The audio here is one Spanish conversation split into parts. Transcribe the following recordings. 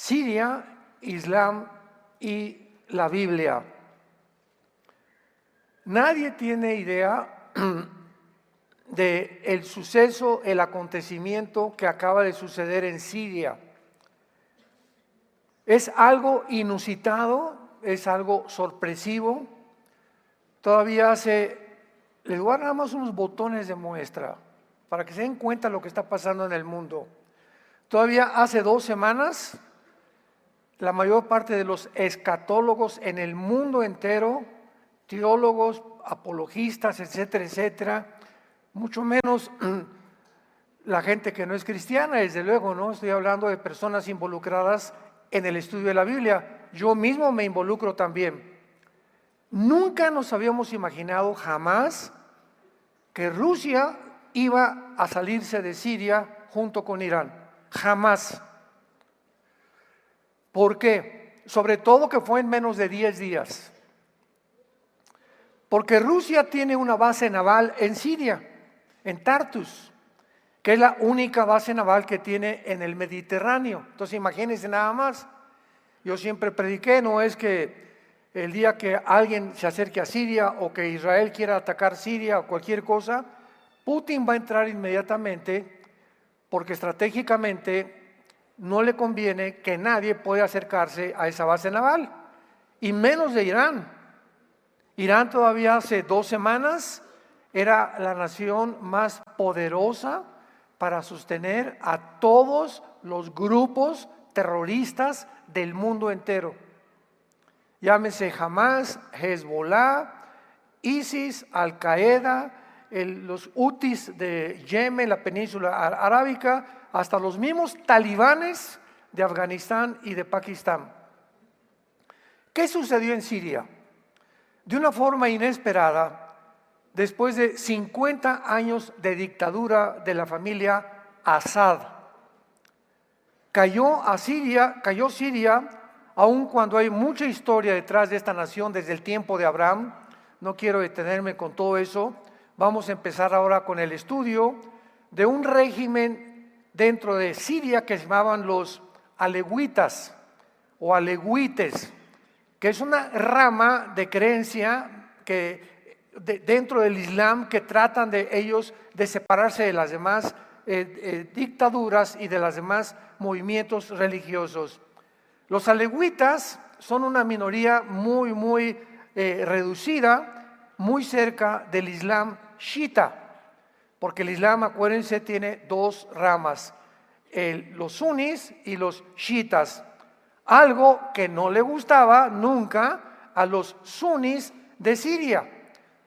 Siria, Islam y la Biblia. Nadie tiene idea del suceso, el acontecimiento que acaba de suceder en Siria. Es algo inusitado, es algo sorpresivo. Todavía les voy a dar nada más unos botones de muestra para que se den cuenta de lo que está pasando en el mundo. Todavía hace 2 semanas, la mayor parte de los escatólogos en el mundo entero, teólogos, apologistas, etcétera, etcétera, mucho menos la gente que no es cristiana, desde luego, ¿no? Estoy hablando de personas involucradas en el estudio de la Biblia. Yo mismo me involucro también. Nunca nos habíamos imaginado jamás que Rusia iba a salirse de Siria junto con Irán. Jamás. ¿Por qué? Sobre todo que fue en menos de 10 días. Porque Rusia tiene una base naval en Siria, en Tartus, que es la única base naval que tiene en el Mediterráneo. Entonces imagínense nada más. Yo siempre prediqué, no es que el día que alguien se acerque a Siria o que Israel quiera atacar Siria o cualquier cosa, Putin va a entrar inmediatamente porque estratégicamente no le conviene que nadie pueda acercarse a esa base naval, y menos de Irán. Irán todavía hace 2 semanas era la nación más poderosa para sostener a todos los grupos terroristas del mundo entero. Llámese Hamas, Hezbollah, ISIS, Al-Qaeda, los Hutis de Yemen, la península arábica, hasta los mismos talibanes de Afganistán y de Pakistán. ¿Qué sucedió en Siria? De una forma inesperada, después de 50 años de dictadura de la familia Assad, cayó Siria, aun cuando hay mucha historia detrás de esta nación desde el tiempo de Abraham. No quiero detenerme con todo eso. Vamos a empezar ahora con el estudio de un régimen dentro de Siria que se llamaban los alewitas o alewites, que es una rama de creencia que dentro del Islam que tratan de ellos de separarse de las demás dictaduras y de los demás movimientos religiosos. Los alewitas son una minoría muy reducida, muy cerca del Islam chiita, porque el Islam, acuérdense, tiene 2 ramas, los sunis y los chiitas, algo que no le gustaba nunca a los sunis de Siria,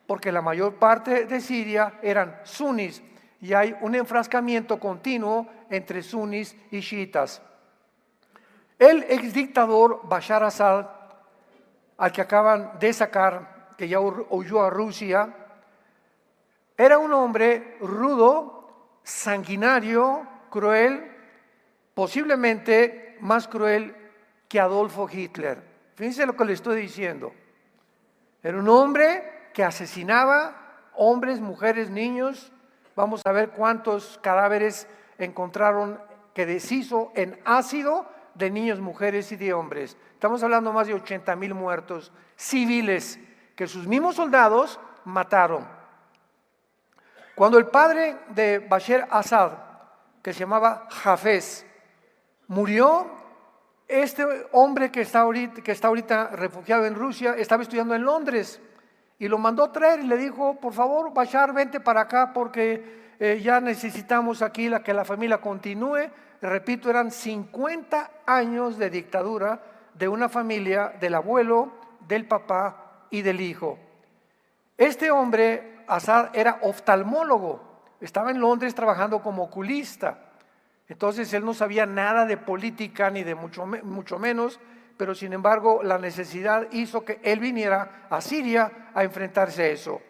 porque la mayor parte de Siria eran sunis y hay un enfrascamiento continuo entre sunis y chiitas. El exdictador Bashar Assad, al que acaban de sacar, que ya huyó a Rusia, era un hombre rudo, sanguinario, cruel, posiblemente más cruel que Adolfo Hitler. Fíjense lo que le estoy diciendo. Era un hombre que asesinaba hombres, mujeres, niños. Vamos a ver cuántos cadáveres encontraron que deshizo en ácido de niños, mujeres y de hombres. Estamos hablando más de 80,000 muertos civiles que sus mismos soldados mataron. Cuando el padre de Bashar Assad, que se llamaba Hafez, murió, este hombre que está ahorita refugiado en Rusia, estaba estudiando en Londres y lo mandó a traer y le dijo: por favor, Bashar, vente para acá porque ya necesitamos aquí que la familia continúe. Repito, eran 50 años de dictadura de una familia, del abuelo, del papá y del hijo. Este hombre, Assad, era oftalmólogo, estaba en Londres trabajando como oculista. Entonces él no sabía nada de política ni de mucho menos, pero sin embargo la necesidad hizo que él viniera a Siria a enfrentarse a eso.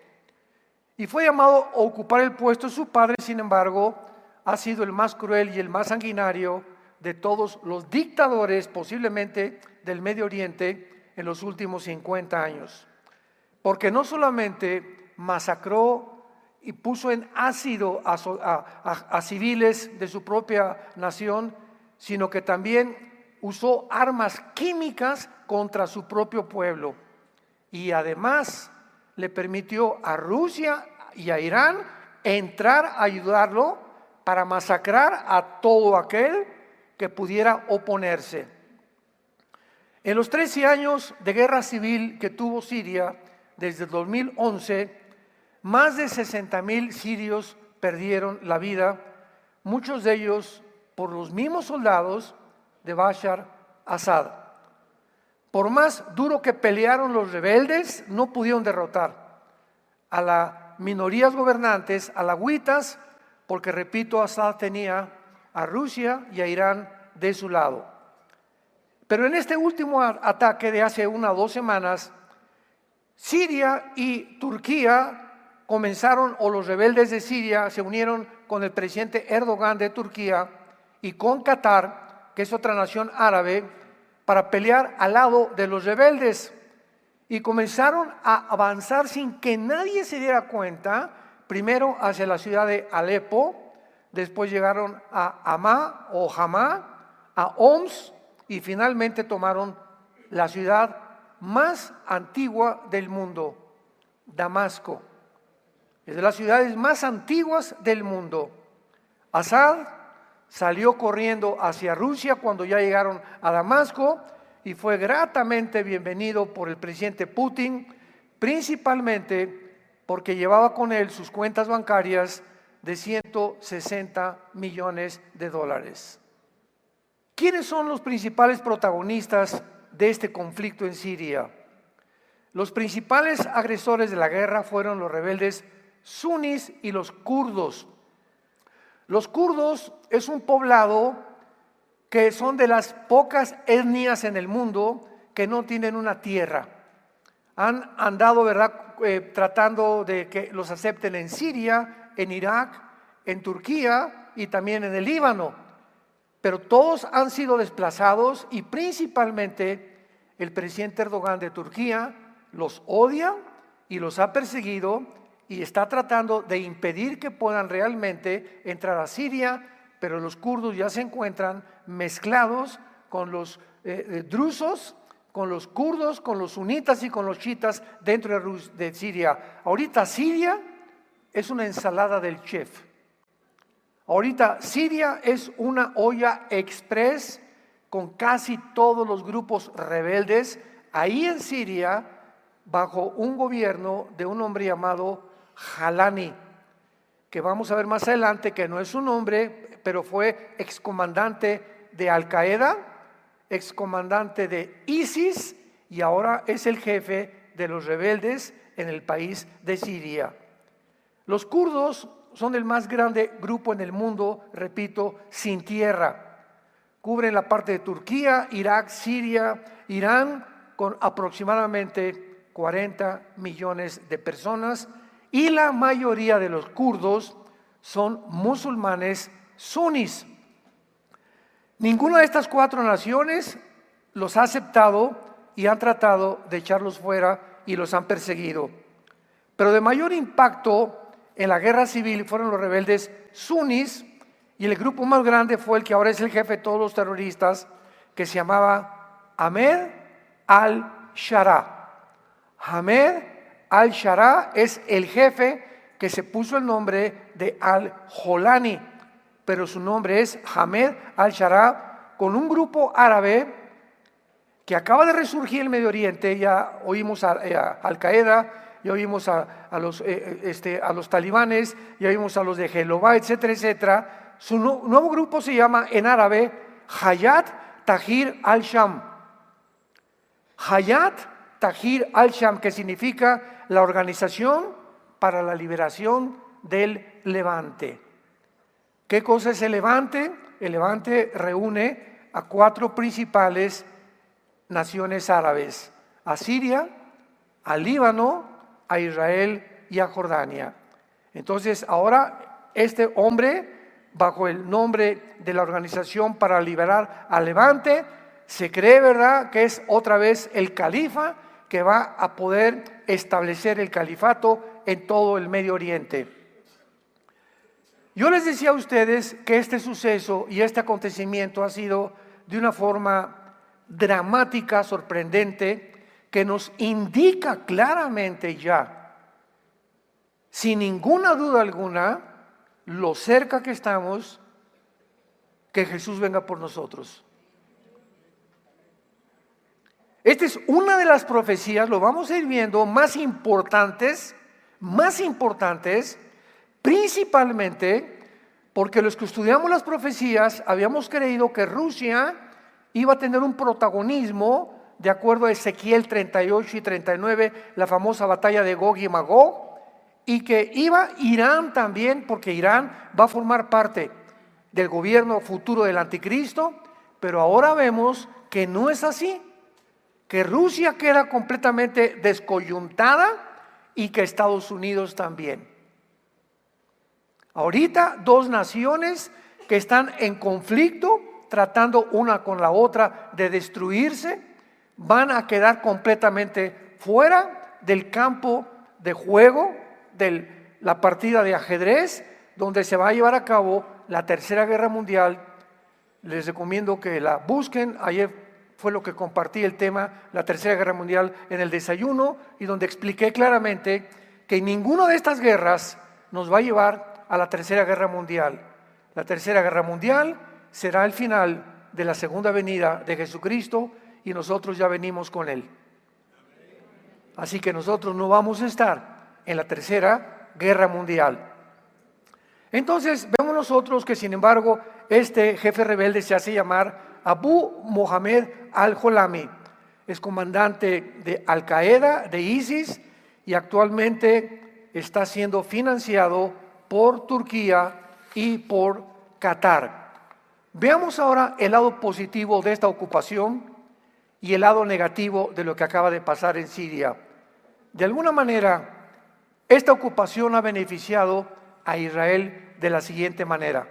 Y fue llamado a ocupar el puesto. Su padre, sin embargo, ha sido el más cruel y el más sanguinario de todos los dictadores, posiblemente del Medio Oriente, en los últimos 50 años. Porque no solamente masacró y puso en ácido a civiles de su propia nación, sino que también usó armas químicas contra su propio pueblo y además le permitió a Rusia y a Irán entrar a ayudarlo para masacrar a todo aquel que pudiera oponerse. En los 13 años de guerra civil que tuvo Siria desde el 2011, más de 60,000 sirios perdieron la vida, muchos de ellos por los mismos soldados de Bashar Assad. Por más duro que pelearon los rebeldes, no pudieron derrotar a las minorías gobernantes alawítas, porque, repito, Assad tenía a Rusia y a Irán de su lado. Pero en este último ataque de hace 1 o 2 semanas, Siria y Turquía comenzaron, o los rebeldes de Siria se unieron con el presidente Erdogan de Turquía y con Qatar, que es otra nación árabe, para pelear al lado de los rebeldes. Y comenzaron a avanzar sin que nadie se diera cuenta, primero hacia la ciudad de Alepo, después llegaron a Hama o Hama, a Homs, y finalmente tomaron la ciudad más antigua del mundo, Damasco. Es de las ciudades más antiguas del mundo. Assad salió corriendo hacia Rusia cuando ya llegaron a Damasco y fue gratamente bienvenido por el presidente Putin, principalmente porque llevaba con él sus cuentas bancarias de 160 millones de dólares. ¿Quiénes son los principales protagonistas de este conflicto en Siria? Los principales agresores de la guerra fueron los rebeldes suníes y los kurdos. Los kurdos es un poblado que son de las pocas etnias en el mundo que no tienen una tierra. Han andado, ¿verdad?, tratando de que los acepten en Siria, en Irak, en Turquía y también en el Líbano. Pero todos han sido desplazados y principalmente el presidente Erdogan de Turquía los odia y los ha perseguido y está tratando de impedir que puedan realmente entrar a Siria, pero los kurdos ya se encuentran mezclados con los drusos, con los kurdos, con los sunitas y con los chiitas dentro de Siria. Ahorita Siria es una ensalada del chef. Ahorita Siria es una olla express con casi todos los grupos rebeldes ahí en Siria bajo un gobierno de un hombre llamado Jalani, que vamos a ver más adelante que no es un hombre, pero fue excomandante de Al Qaeda, excomandante de ISIS y ahora es el jefe de los rebeldes en el país de Siria. Los kurdos son el más grande grupo en el mundo, repito, sin tierra. Cubren la parte de Turquía, Irak, Siria, Irán, con aproximadamente 40 millones de personas y la mayoría de los kurdos son musulmanes suníes. Ninguna de estas 4 naciones los ha aceptado y han tratado de echarlos fuera y los han perseguido. Pero de mayor impacto en la guerra civil fueron los rebeldes suníes y el grupo más grande fue el que ahora es el jefe de todos los terroristas, que se llamaba Ahmed al-Sharaa. Ahmed al-Sharaa es el jefe que se puso el nombre de al-Jolani, pero su nombre es Ahmed al-Sharaa, con un grupo árabe que acaba de resurgir en el Medio Oriente. Ya oímos a Al-Qaeda, ya oímos a los talibanes, ya oímos a los de Jehová, etcétera, etcétera. Su nuevo grupo se llama en árabe Hayat Tahrir al-Sham. Hayat Tahrir al-Sham, que significa la Organización para la Liberación del Levante. ¿Qué cosa es el Levante? El Levante reúne a 4 principales naciones árabes: a Siria, al Líbano, a Israel y a Jordania. Entonces ahora este hombre, bajo el nombre de la Organización para Liberar al Levante, se cree, ¿verdad?, que es otra vez el califa que va a poder establecer el califato en todo el Medio Oriente. Yo les decía a ustedes que este suceso y este acontecimiento ha sido de una forma dramática, sorprendente, que nos indica claramente ya, sin ninguna duda alguna, lo cerca que estamos, que Jesús venga por nosotros. Esta es una de las profecías, lo vamos a ir viendo, más importantes, principalmente porque los que estudiamos las profecías habíamos creído que Rusia iba a tener un protagonismo, de acuerdo a Ezequiel 38 y 39, la famosa batalla de Gog y Magog, y que iba Irán también, porque Irán va a formar parte del gobierno futuro del anticristo, pero ahora vemos que no es así, que Rusia queda completamente descoyuntada y que Estados Unidos también. Ahorita dos naciones que están en conflicto, tratando una con la otra de destruirse, van a quedar completamente fuera del campo de juego, de la partida de ajedrez, donde se va a llevar a cabo la Tercera Guerra Mundial. Les recomiendo que la busquen. Ayer fue lo que compartí el tema, la Tercera Guerra Mundial, en el desayuno, y donde expliqué claramente que ninguna de estas guerras nos va a llevar a la Tercera Guerra Mundial. La Tercera Guerra Mundial será el final de la segunda venida de Jesucristo, y nosotros ya venimos con Él. Así que nosotros no vamos a estar en la Tercera Guerra Mundial. Entonces vemos nosotros que, sin embargo, este jefe rebelde se hace llamar Abu Mohammed al-Jolami. Es comandante de Al-Qaeda, de ISIS, y actualmente está siendo financiado por Turquía y por Qatar. Veamos ahora el lado positivo de esta ocupación y el lado negativo de lo que acaba de pasar en Siria. De alguna manera, esta ocupación ha beneficiado a Israel de la siguiente manera.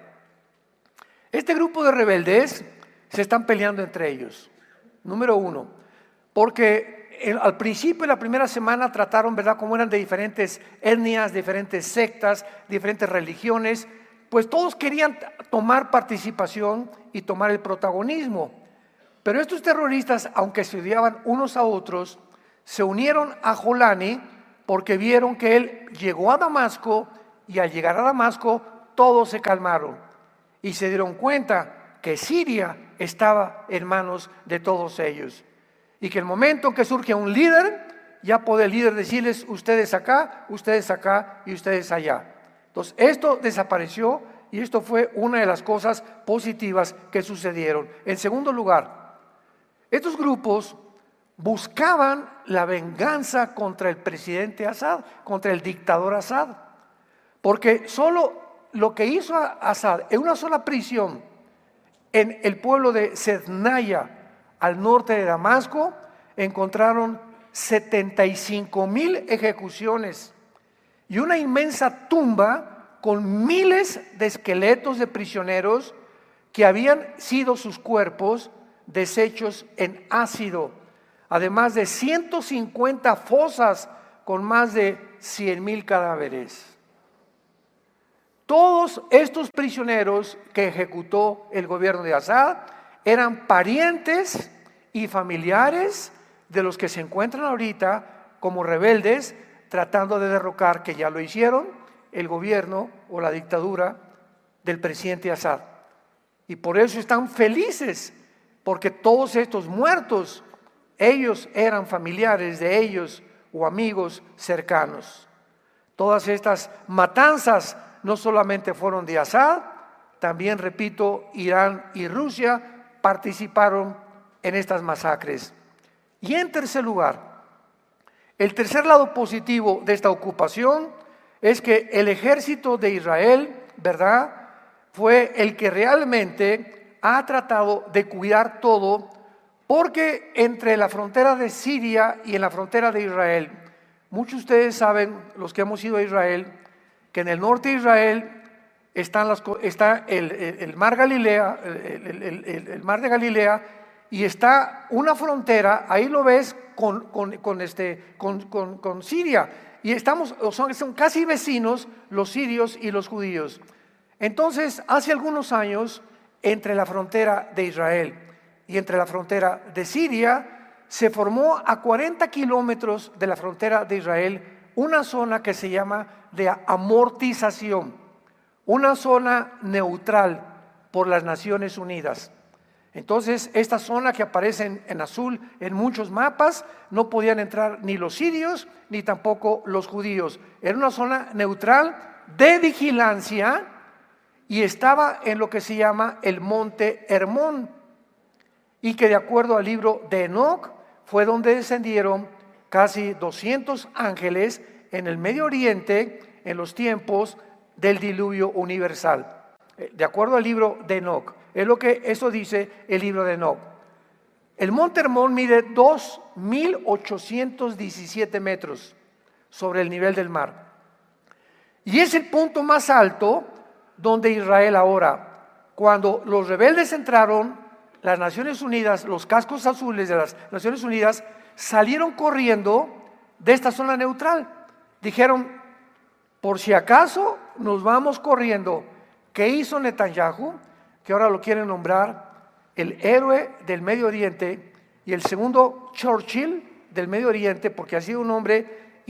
Este grupo de rebeldes se están peleando entre ellos. Número uno, porque al principio, la primera semana, trataron, ¿verdad?, como eran de diferentes etnias, diferentes sectas, diferentes religiones, pues todos querían tomar participación y tomar el protagonismo. Pero estos terroristas, aunque se odiaban unos a otros, se unieron a Jolani porque vieron que él llegó a Damasco, y al llegar a Damasco todos se calmaron y se dieron cuenta que Siria estaba en manos de todos ellos, y que el momento en que surge un líder, ya puede el líder decirles: ustedes acá y ustedes allá. Entonces esto desapareció, y esto fue una de las cosas positivas que sucedieron. En segundo lugar, estos grupos buscaban la venganza contra el presidente Assad, contra el dictador Assad, porque solo lo que hizo Assad en una sola prisión en el pueblo de Sednaya, al norte de Damasco, encontraron 75,000 ejecuciones y una inmensa tumba con miles de esqueletos de prisioneros que habían sido sus cuerpos deshechos en ácido, además de 150 fosas con más de 100,000 cadáveres. Todos estos prisioneros que ejecutó el gobierno de Assad eran parientes y familiares de los que se encuentran ahorita como rebeldes, tratando de derrocar, que ya lo hicieron, el gobierno o la dictadura del presidente Assad. Y por eso están felices, porque todos estos muertos, ellos eran familiares de ellos o amigos cercanos. Todas estas matanzas no solamente fueron de Assad, también, repito, Irán y Rusia participaron en estas masacres. Y en tercer lugar, el tercer lado positivo de esta ocupación es que el ejército de Israel, ¿verdad?, fue el que realmente ha tratado de cuidar todo, porque entre la frontera de Siria y en la frontera de Israel, muchos de ustedes saben, los que hemos ido a Israel, que en el norte de Israel está el mar Galilea, el mar de Galilea, y está una frontera, ahí lo ves, con Siria, y son casi vecinos los sirios y los judíos. Entonces, hace algunos años, entre la frontera de Israel y entre la frontera de Siria, se formó a 40 kilómetros de la frontera de Israel una zona que se llama de amortización, una zona neutral por las Naciones Unidas. Entonces, esta zona que aparece en azul en muchos mapas, no podían entrar ni los sirios ni tampoco los judíos. Era una zona neutral de vigilancia y estaba en lo que se llama el monte Hermón, y que de acuerdo al libro de Enoc fue donde descendieron casi 200 ángeles en el Medio Oriente en los tiempos del diluvio universal. De acuerdo al libro de Enoc, es lo que eso dice el libro de Enoc. El monte Hermón mide 2.817 metros sobre el nivel del mar. Y es el punto más alto donde Israel ahora, cuando los rebeldes entraron, las Naciones Unidas, los cascos azules de las Naciones Unidas, salieron corriendo de esta zona neutral. Dijeron, por si acaso nos vamos corriendo. ¿Qué hizo Netanyahu? Que ahora lo quieren nombrar el héroe del Medio Oriente y el segundo Churchill del Medio Oriente, porque ha sido un hombre,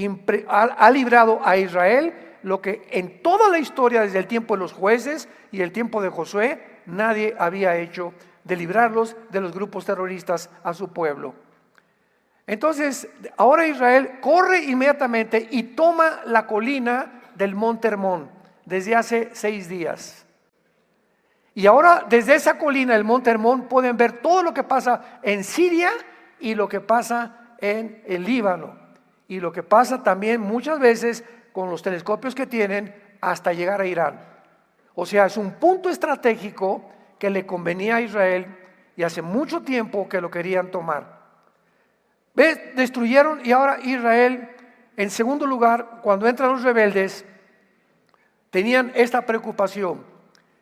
ha librado a Israel lo que en toda la historia, desde el tiempo de los jueces y el tiempo de Josué, nadie había hecho, de librarlos de los grupos terroristas a su pueblo. Entonces, ahora Israel corre inmediatamente y toma la colina del monte Hermón desde hace 6 días. Y ahora desde esa colina del monte Hermón pueden ver todo lo que pasa en Siria y lo que pasa en el Líbano. Y lo que pasa también muchas veces con los telescopios que tienen hasta llegar a Irán. O sea, es un punto estratégico que le convenía a Israel y hace mucho tiempo que lo querían tomar. ¿Ves? Destruyeron, y ahora Israel, en segundo lugar, cuando entran los rebeldes, tenían esta preocupación,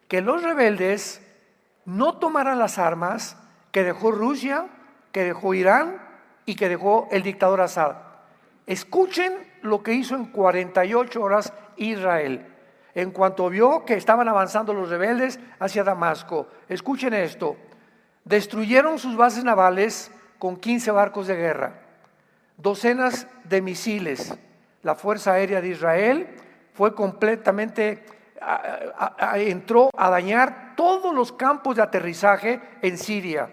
que los rebeldes no tomaran las armas que dejó Rusia, que dejó Irán y que dejó el dictador Assad. Escuchen lo que hizo en 48 horas Israel. En cuanto vio que estaban avanzando los rebeldes hacia Damasco, escuchen esto: destruyeron sus bases navales con 15 barcos de guerra, docenas de misiles. La Fuerza Aérea de Israel fue completamente, entró a dañar todos los campos de aterrizaje en Siria.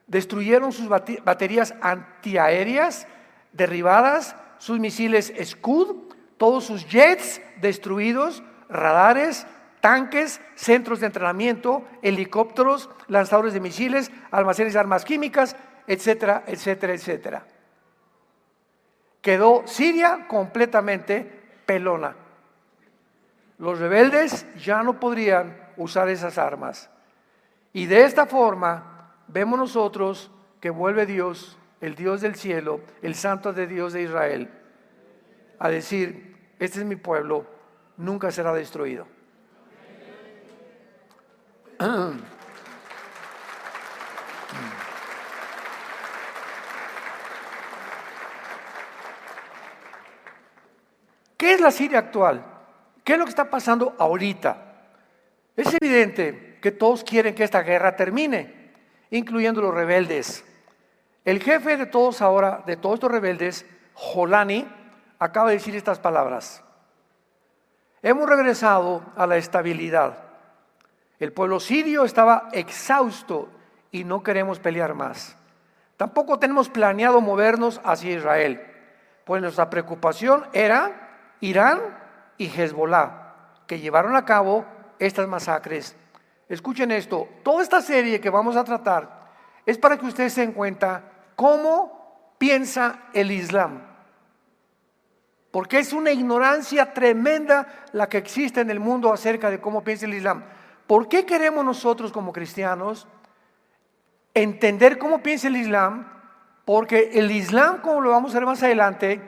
Destruyeron sus baterías antiaéreas derribadas, sus misiles Scud, todos sus jets destruidos, radares, tanques, centros de entrenamiento, helicópteros, lanzadores de misiles, almacenes de armas químicas, etcétera, etcétera, etcétera. Quedó Siria completamente pelona. Los rebeldes ya no podrían usar esas armas. Y de esta forma vemos nosotros que vuelve Dios, el Dios del cielo, el Santo de Dios de Israel, a decir: este es mi pueblo, nunca será destruido. ¿Qué es la Siria actual? ¿Qué es lo que está pasando ahorita? Es evidente que todos quieren que esta guerra termine, incluyendo los rebeldes. El jefe de todos ahora, de todos estos rebeldes, Jolani, acaba de decir estas palabras: hemos regresado a la estabilidad. El pueblo sirio estaba exhausto y no queremos pelear más. Tampoco tenemos planeado movernos hacia Israel, pues nuestra preocupación era Irán y Hezbollah, que llevaron a cabo estas masacres. Escuchen esto: toda esta serie que vamos a tratar es para que ustedes se den cuenta cómo piensa el Islam, porque es una ignorancia tremenda la que existe en el mundo acerca de cómo piensa el Islam. ¿Por qué queremos nosotros como cristianos entender cómo piensa el Islam? Porque el Islam, como lo vamos a ver más adelante,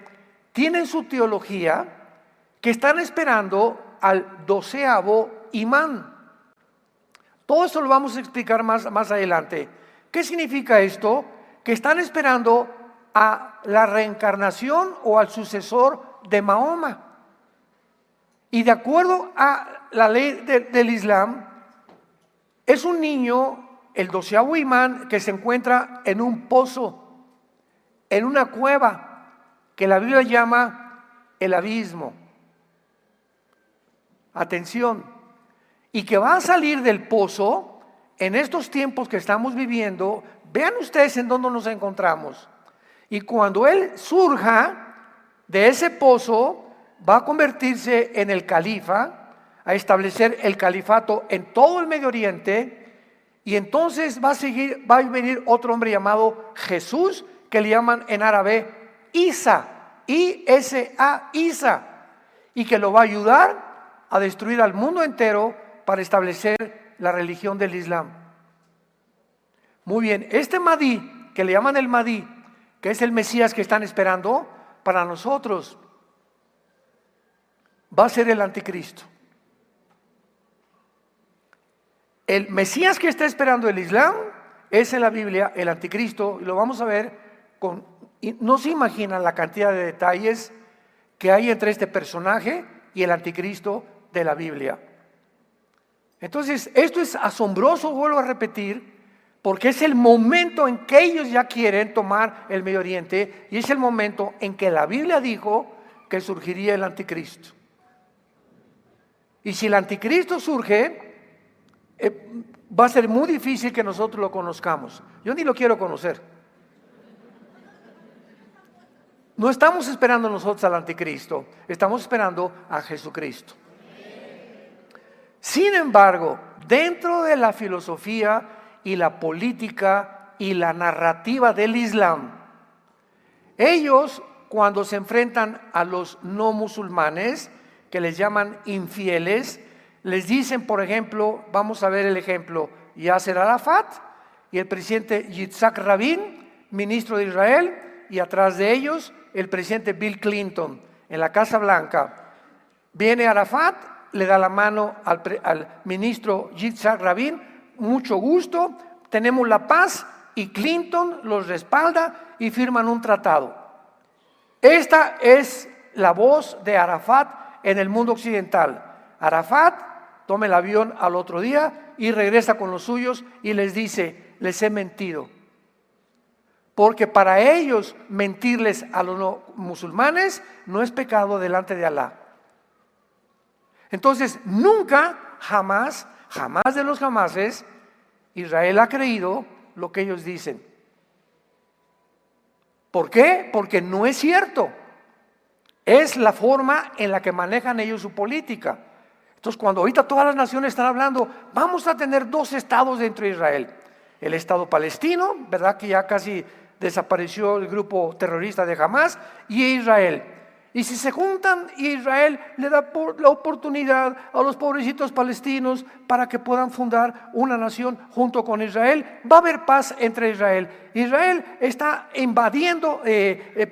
tiene su teología que están esperando al 12º imán. Todo esto lo vamos a explicar más adelante. ¿Qué significa esto? Que están esperando a la reencarnación o al sucesor de Mahoma. Y de acuerdo a la ley del Islam, es un niño el 12º imán que se encuentra en un pozo, en una cueva, que la Biblia llama el abismo. Atención, y que va a salir del pozo en estos tiempos que estamos viviendo. Vean ustedes en dónde nos encontramos. Y cuando él surja de ese pozo, va a convertirse en el califa, a establecer el califato en todo el Medio Oriente. Y entonces va a venir otro hombre llamado Jesús, que le llaman en árabe Isa, I-S-A, Isa, y que lo va a ayudar a destruir al mundo entero para establecer la religión del Islam. Muy bien, este Mahdi, que le llaman el Mahdi, que es el Mesías que están esperando para nosotros, va a ser el anticristo. El Mesías que está esperando el Islam es en la Biblia el anticristo, y lo vamos a ver y no se imaginan la cantidad de detalles que hay entre este personaje y el anticristo de la Biblia. Entonces, esto es asombroso, vuelvo a repetir, porque es el momento en que ellos ya quieren tomar el Medio Oriente, y es el momento en que la Biblia dijo que surgiría el anticristo. Y si el anticristo surge, va a ser muy difícil que nosotros lo conozcamos. Yo ni lo quiero conocer. No estamos esperando nosotros al anticristo, estamos esperando a Jesucristo. Sin embargo, dentro de la filosofía y la política y la narrativa del Islam, ellos, cuando se enfrentan a los no musulmanes, que les llaman infieles, les dicen, por ejemplo, vamos a ver el ejemplo, Yasser Arafat y el presidente Yitzhak Rabin, ministro de Israel, y atrás de ellos el presidente Bill Clinton en la Casa Blanca. Viene Arafat, le da la mano al ministro Yitzhak Rabin, mucho gusto, tenemos la paz, y Clinton los respalda y firman un tratado. Esta es la voz de Arafat en el mundo occidental. Arafat toma el avión al otro día y regresa con los suyos y les dice: les he mentido. Porque para ellos mentirles a los no musulmanes no es pecado delante de Alá. Entonces, nunca, jamás de los jamases, Israel ha creído lo que ellos dicen. ¿Por qué? Porque no es cierto. Es la forma en la que manejan ellos su política. Entonces, cuando ahorita todas las naciones están hablando, vamos a tener 2 estados dentro de Israel. El estado palestino, ¿verdad? Que ya casi desapareció el grupo terrorista de Hamas, y Israel. Y si se juntan, Israel le da la oportunidad a los pobrecitos palestinos para que puedan fundar una nación junto con Israel. Va a haber paz entre Israel. Israel está invadiendo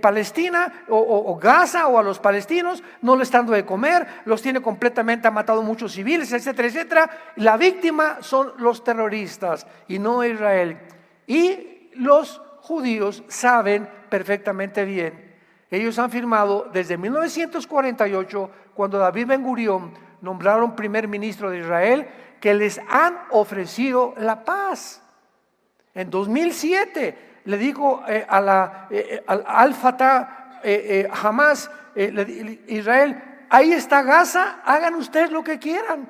Palestina o Gaza, o a los palestinos, no les está dando de comer, los tiene completamente, ha matado muchos civiles, etcétera, etcétera. La víctima son los terroristas y no Israel. Y los judíos saben perfectamente bien. Ellos han firmado desde 1948, cuando David Ben Gurión nombraron primer ministro de Israel, que les han ofrecido la paz. En 2007 le dijo al Fatah, Hamas, Israel: ahí está Gaza, hagan ustedes lo que quieran.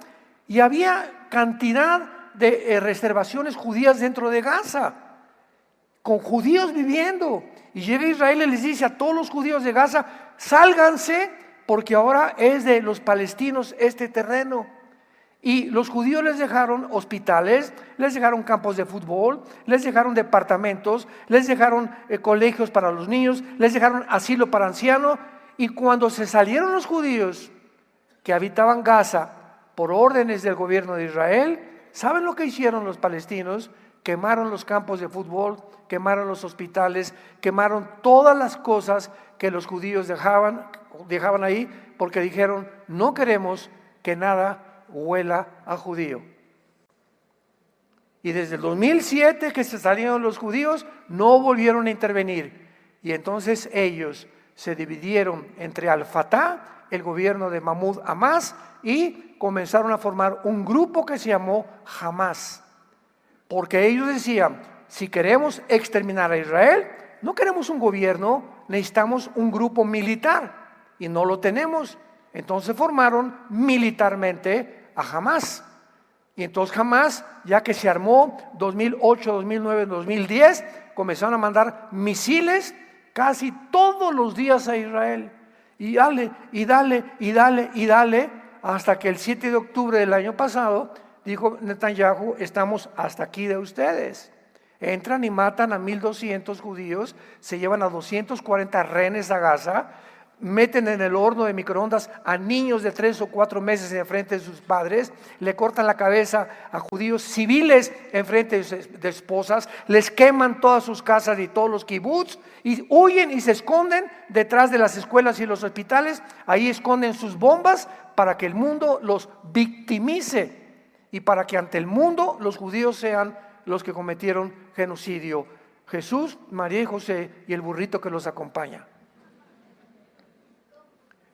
Y había cantidad de reservaciones judías dentro de Gaza, con judíos viviendo. Y llega Israel y les dice a todos los judíos de Gaza: sálganse, porque ahora es de los palestinos este terreno. Y los judíos les dejaron hospitales, les dejaron campos de fútbol, les dejaron departamentos, les dejaron colegios para los niños, les dejaron asilo para ancianos. Y cuando se salieron los judíos que habitaban Gaza por órdenes del gobierno de Israel, ¿saben lo que hicieron los palestinos? Quemaron los campos de fútbol, quemaron los hospitales, quemaron todas las cosas que los judíos dejaban ahí, porque dijeron: no queremos que nada huela a judío. Y desde el 2007 que se salieron los judíos, no volvieron a intervenir. Y entonces ellos se dividieron entre Al-Fatah, el gobierno de Mahmoud Abbas, y comenzaron a formar un grupo que se llamó Hamas. porque ellos decían, si queremos exterminar a Israel, no queremos un gobierno, necesitamos un grupo militar, y no lo tenemos. Entonces formaron militarmente a Hamás. Y entonces Hamás, ya que se armó 2008, 2009, 2010, comenzaron a mandar misiles casi todos los días a Israel. Y dale, y dale, y dale, y dale, hasta que el 7 de octubre del año pasado, dijo Netanyahu, estamos hasta aquí de ustedes. Entran y matan a 1,200 judíos, se llevan a 240 rehenes a Gaza, meten en el horno de microondas a niños de 3 o 4 meses en frente de sus padres, le cortan la cabeza a judíos civiles en frente de esposas, les queman todas sus casas y todos los kibbutz, y huyen y se esconden detrás de las escuelas y los hospitales. Ahí esconden sus bombas para que el mundo los victimice y para que ante el mundo los judíos sean los que cometieron genocidio. Jesús, María y José y el burrito que los acompaña.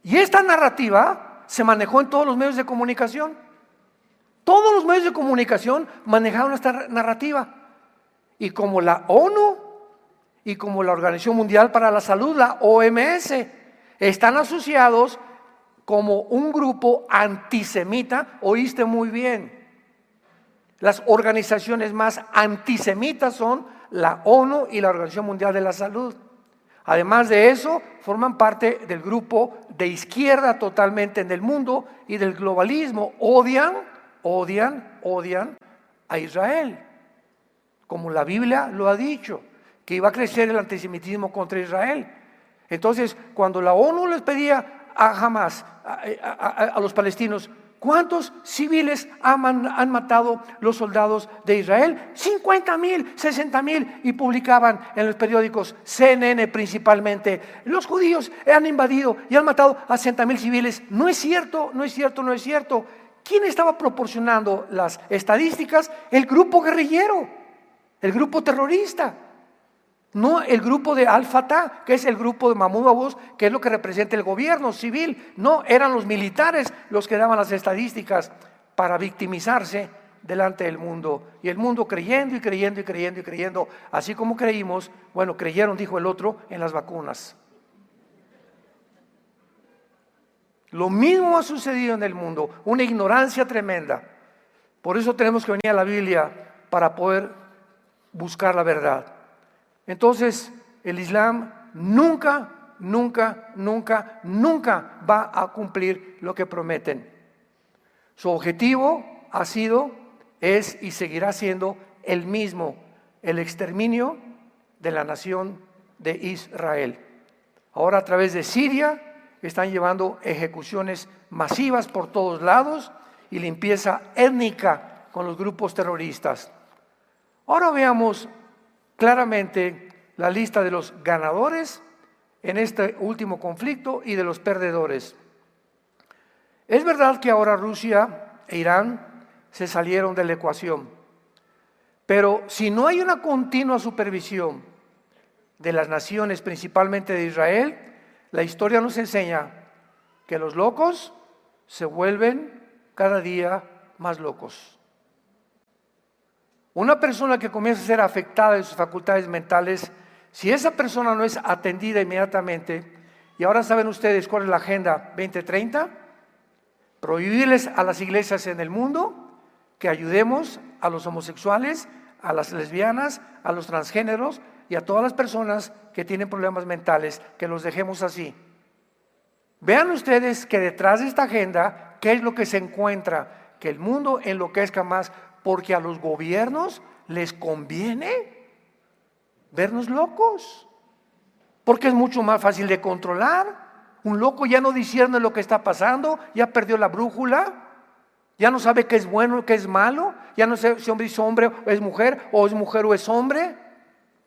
Y esta narrativa se manejó en todos los medios de comunicación. Todos los medios de comunicación manejaron esta narrativa. Y como la ONU y como la Organización Mundial para la Salud, la OMS, están asociados como un grupo antisemita, oíste muy bien. Las organizaciones más antisemitas son la ONU y la Organización Mundial de la Salud. Además de eso, forman parte del grupo de izquierda totalmente en el mundo y del globalismo. Odian a Israel, como la Biblia lo ha dicho, que iba a crecer el antisemitismo contra Israel. Entonces, cuando la ONU les pedía a Hamás, a los palestinos, ¿cuántos civiles han matado los soldados de Israel? 50,000, 60,000, y publicaban en los periódicos, CNN principalmente, los judíos han invadido y han matado a 60,000 civiles. No es cierto, no es cierto, no es cierto. ¿Quién estaba proporcionando las estadísticas? El grupo guerrillero, el grupo terrorista. No el grupo de Al-Fatah, que es el grupo de Mahmoud Abbas, que es lo que representa el gobierno civil. No, eran los militares los que daban las estadísticas para victimizarse delante del mundo. Y el mundo creyendo y creyendo y creyendo y creyendo, así como creímos, bueno, creyeron, dijo el otro, en las vacunas. Lo mismo ha sucedido en el mundo, una ignorancia tremenda. Por eso tenemos que venir a la Biblia para poder buscar la verdad. Entonces, el Islam nunca va a cumplir lo que prometen. Su objetivo ha sido, es y seguirá siendo el mismo, el exterminio de la nación de Israel. Ahora, a través de Siria, están llevando ejecuciones masivas por todos lados y limpieza étnica con los grupos terroristas. Ahora veamos claramente la lista de los ganadores en este último conflicto y de los perdedores. Es verdad que ahora Rusia e Irán se salieron de la ecuación, pero si no hay una continua supervisión de las naciones, principalmente de Israel, la historia nos enseña que los locos se vuelven cada día más locos. Una persona que comienza a ser afectada de sus facultades mentales, si esa persona no es atendida inmediatamente, y ahora saben ustedes cuál es la Agenda 2030, prohibirles a las iglesias en el mundo que ayudemos a los homosexuales, a las lesbianas, a los transgéneros y a todas las personas que tienen problemas mentales, que los dejemos así. Vean ustedes que detrás de esta agenda, ¿qué es lo que se encuentra? Que el mundo enloquezca más, porque a los gobiernos les conviene vernos locos, porque es mucho más fácil de controlar. Un loco ya no discierne lo que está pasando, ya perdió la brújula, ya no sabe qué es bueno, qué es malo, ya no sé si hombre es hombre o es mujer o es hombre.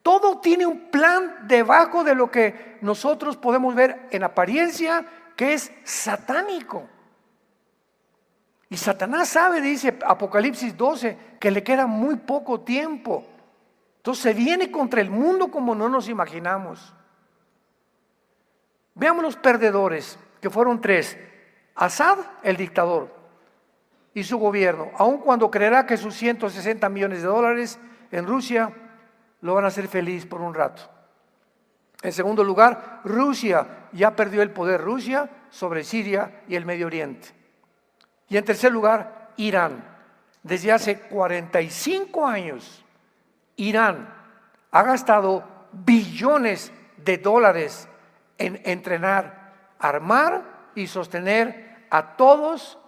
Todo tiene un plan debajo de lo que nosotros podemos ver en apariencia, que es satánico. Y Satanás sabe, dice Apocalipsis 12, que le queda muy poco tiempo. Entonces se viene contra el mundo como no nos imaginamos. Veamos los perdedores, que fueron 3. Assad, el dictador. y su gobierno, aun cuando creerá que sus 160 millones de dólares en Rusia lo van a hacer feliz por un rato. En segundo lugar, Rusia ya perdió el poder, Rusia sobre Siria y el Medio Oriente. Y en tercer lugar, Irán. Desde hace 45 años, Irán ha gastado billones de dólares en entrenar, armar y sostener a todos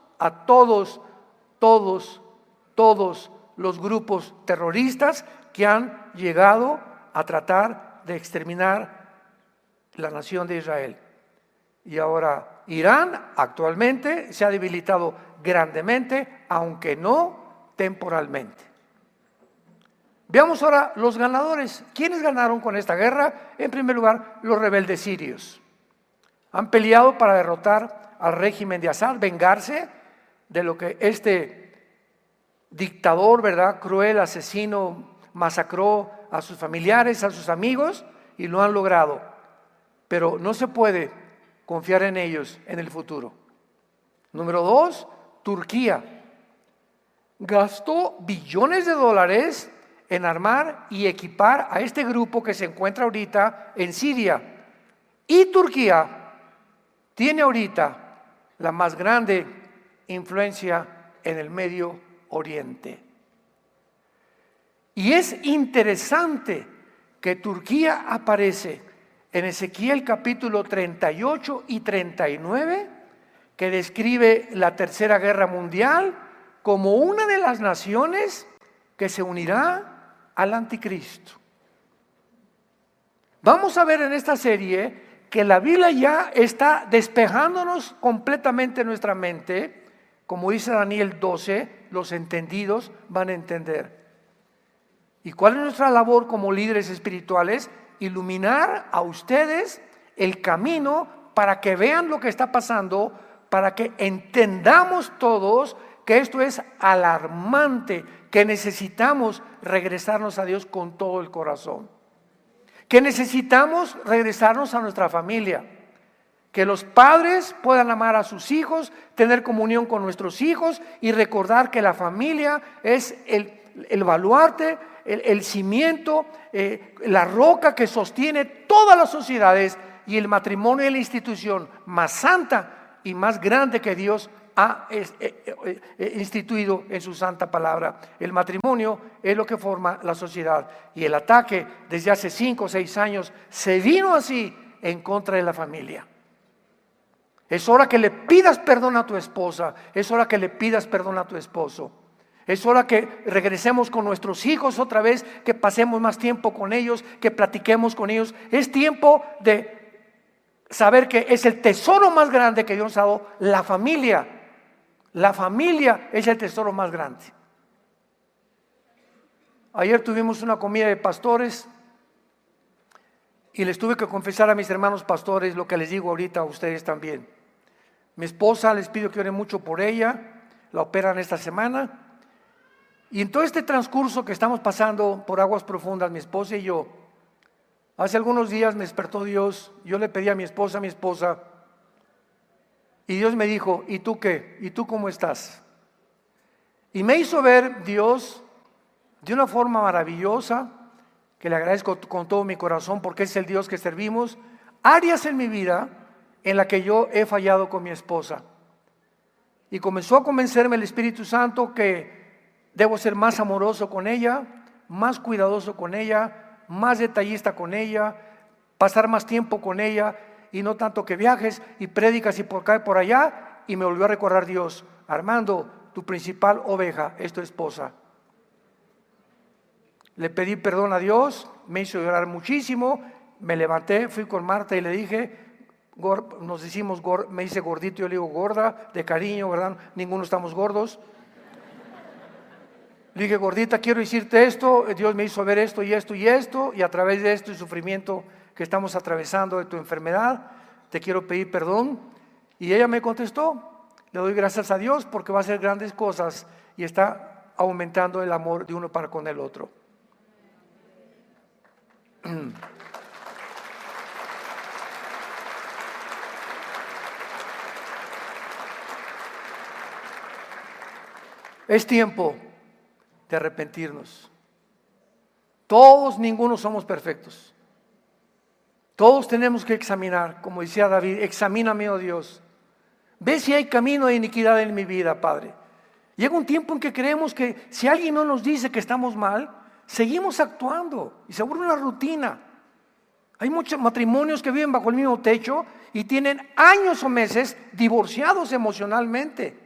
los grupos terroristas que han llegado a tratar de exterminar la nación de Israel. Y ahora Irán actualmente se ha debilitado grandemente, aunque no temporalmente. Veamos ahora los ganadores. ¿Quiénes ganaron con esta guerra? En primer lugar, los rebeldes sirios. Han peleado para derrotar al régimen de Assad, vengarse de lo que este dictador, ¿verdad?, cruel, asesino, masacró a sus familiares, a sus amigos, y lo han logrado. Pero no se puede confiar en ellos en el futuro. Número 2, Turquía. Gastó billones de dólares en armar y equipar a este grupo que se encuentra ahorita en Siria. Y Turquía tiene ahorita la más grande influencia en el Medio Oriente. Y es interesante que Turquía aparece en Ezequiel capítulo 38 y 39, que describe la Tercera Guerra Mundial como una de las naciones que se unirá al anticristo. Vamos a ver en esta serie que la Biblia ya está despejándonos completamente nuestra mente. Como dice Daniel 12, los entendidos van a entender. ¿Y cuál es nuestra labor como líderes espirituales? Iluminar a ustedes el camino para que vean lo que está pasando, para que entendamos todos que esto es alarmante, que necesitamos regresarnos a Dios con todo el corazón, que necesitamos regresarnos a nuestra familia, que los padres puedan amar a sus hijos, tener comunión con nuestros hijos y recordar que la familia es el baluarte, el cimiento, la roca que sostiene todas las sociedades, y el matrimonio es la institución más santa y más grande que Dios ha instituido en su santa palabra. El matrimonio es lo que forma la sociedad, y el ataque desde hace 5 o 6 años se vino así en contra de la familia. Es hora que le pidas perdón a tu esposa, es hora que le pidas perdón a tu esposo, es hora que regresemos con nuestros hijos otra vez, que pasemos más tiempo con ellos, que platiquemos con ellos. Es tiempo de saber que es el tesoro más grande que Dios ha dado, la familia. La familia es el tesoro más grande. Ayer tuvimos una comida de pastores y les tuve que confesar a mis hermanos pastores lo que les digo ahorita a ustedes también. Mi esposa, les pido que oren mucho por ella, la operan esta semana. Y en todo este transcurso que estamos pasando por aguas profundas, mi esposa y yo, hace algunos días me despertó Dios. Yo le pedí a mi esposa, y Dios me dijo: ¿y tú qué? ¿Y tú cómo estás? Y me hizo ver Dios de una forma maravillosa, que le agradezco con todo mi corazón, porque es el Dios que servimos, áreas en mi vida en la que yo he fallado con mi esposa. Y comenzó a convencerme el Espíritu Santo que debo ser más amoroso con ella, más cuidadoso con ella, más detallista con ella, pasar más tiempo con ella, y no tanto que viajes y prédicas y por acá y por allá. Y me volvió a recordar Dios: Armando, tu principal oveja es tu esposa. Le pedí perdón a Dios, me hizo llorar muchísimo, me levanté, fui con Marta y le dije, me dice gordito, yo le digo gorda, de cariño, ¿verdad? Ninguno estamos gordos. Le dije: gordita, quiero decirte esto, Dios me hizo ver esto y esto y esto, y a través de esto y sufrimiento que estamos atravesando de tu enfermedad, te quiero pedir perdón. Y ella me contestó: le doy gracias a Dios porque va a hacer grandes cosas y está aumentando el amor de uno para con el otro. es tiempo de arrepentirnos. Todos, ninguno somos perfectos. Todos tenemos que examinar, como decía David, examíname, oh Dios. Ve si hay camino de iniquidad en mi vida, Padre. Llega un tiempo en que creemos que si alguien no nos dice que estamos mal, seguimos actuando y se vuelve una rutina. Hay muchos matrimonios que viven bajo el mismo techo y tienen años o meses divorciados emocionalmente.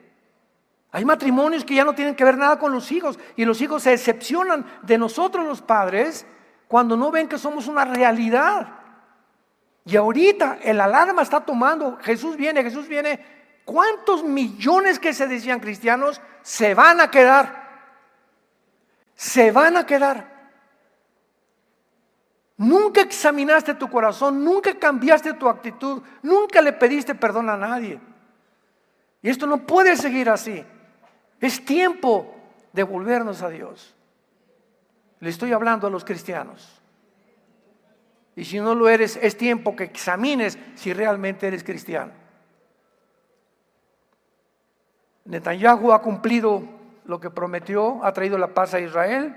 Hay matrimonios que ya no tienen que ver nada con los hijos y los hijos se decepcionan de nosotros los padres cuando no ven que somos una realidad. Y ahorita el alarma está tomando, Jesús viene. ¿Cuántos millones que se decían cristianos se van a quedar? Se van a quedar. Nunca examinaste tu corazón, nunca cambiaste tu actitud, nunca le pediste perdón a nadie. Y esto no puede seguir así. Es tiempo de volvernos a Dios. Le estoy hablando a los cristianos. Y si no lo eres, es tiempo que examines si realmente eres cristiano. Netanyahu ha cumplido lo que prometió, ha traído la paz a Israel.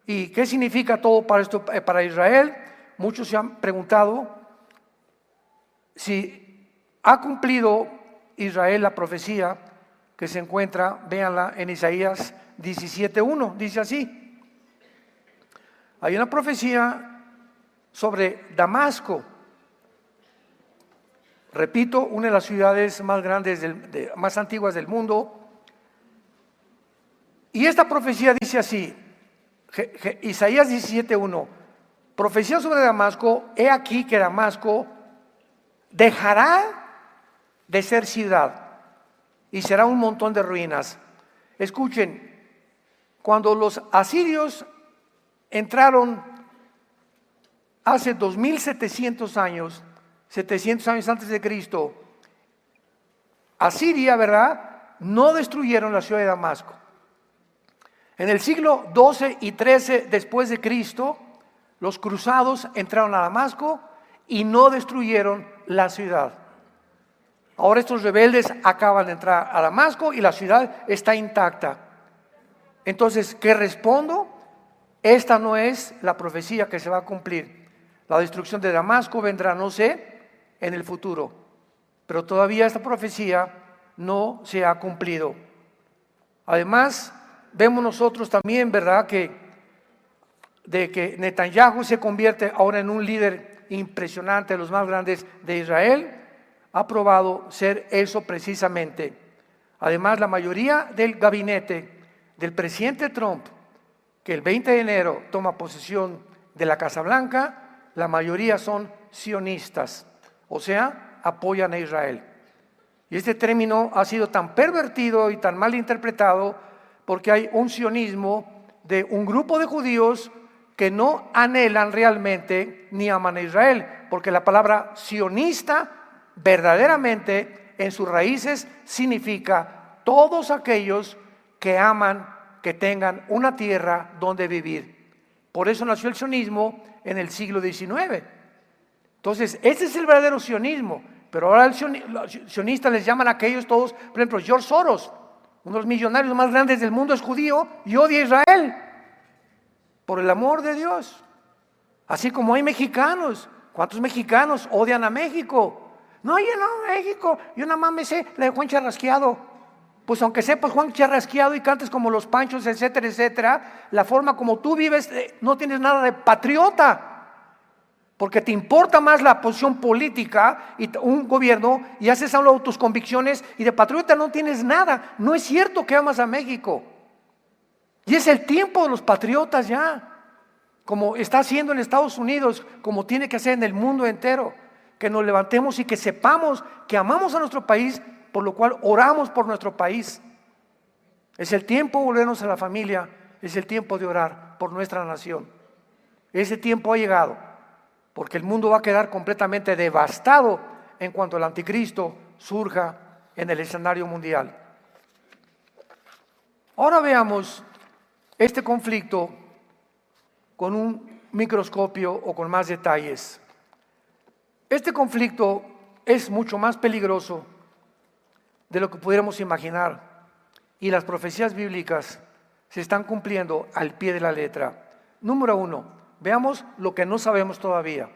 ¿Y qué significa todo para Israel? Muchos se han preguntado si ha cumplido Israel la profecía que se encuentra, véanla en Isaías 17:1, dice así. Hay una profecía sobre Damasco. Repito, una de las ciudades más grandes, más antiguas del mundo. Y esta profecía dice así, Isaías 17:1, profecía sobre Damasco, he aquí que Damasco dejará de ser ciudad y será un montón de ruinas. Escuchen, cuando los asirios entraron hace 2700 años, 700 años antes de Cristo, Asiria, ¿verdad?, no destruyeron la ciudad de Damasco. En el siglo 12 y 13 después de Cristo, los cruzados entraron a Damasco y no destruyeron la ciudad. Ahora estos rebeldes acaban de entrar a Damasco y la ciudad está intacta. Entonces, ¿qué respondo? Esta no es la profecía que se va a cumplir. La destrucción de Damasco vendrá, no sé, en el futuro. Pero todavía esta profecía no se ha cumplido. Además, vemos nosotros también, ¿verdad?, que Netanyahu se convierte ahora en un líder impresionante, de los más grandes de Israel. Ha probado ser eso precisamente. Además, la mayoría del gabinete del presidente Trump, que el 20 de enero toma posesión de la Casa Blanca, la mayoría son sionistas, o sea, apoyan a Israel. Y este término ha sido tan pervertido y tan mal interpretado porque hay un sionismo de un grupo de judíos que no anhelan realmente ni aman a Israel, porque la palabra sionista verdaderamente en sus raíces significa todos aquellos que aman que tengan una tierra donde vivir. Por eso nació el sionismo en el siglo XIX. Entonces, ese es el verdadero sionismo. Pero ahora los sionistas les llaman a aquellos todos, por ejemplo, George Soros, uno de los millonarios más grandes del mundo, es judío y odia a Israel por el amor de Dios. Así como hay mexicanos. ¿Cuántos mexicanos odian a México? No, yo no, México, yo nada más me sé la de Juan Charrasqueado. Pues aunque sepas Juan Charrasqueado y cantes como los Panchos, etcétera, etcétera, la forma como tú vives, no tienes nada de patriota. Porque te importa más la posición política y un gobierno y haces a un lado tus convicciones y de patriota no tienes nada. No es cierto que amas a México. Y es el tiempo de los patriotas ya, como está haciendo en Estados Unidos, como tiene que hacer en el mundo entero. Que nos levantemos y que sepamos que amamos a nuestro país, por lo cual oramos por nuestro país. Es el tiempo de volvernos a la familia, es el tiempo de orar por nuestra nación. Ese tiempo ha llegado, porque el mundo va a quedar completamente devastado en cuanto el anticristo surja en el escenario mundial. Ahora veamos este conflicto con un microscopio o con más detalles. Este conflicto es mucho más peligroso de lo que pudiéramos imaginar. y las profecías bíblicas se están cumpliendo al pie de la letra. Número 1, veamos lo que no sabemos todavía.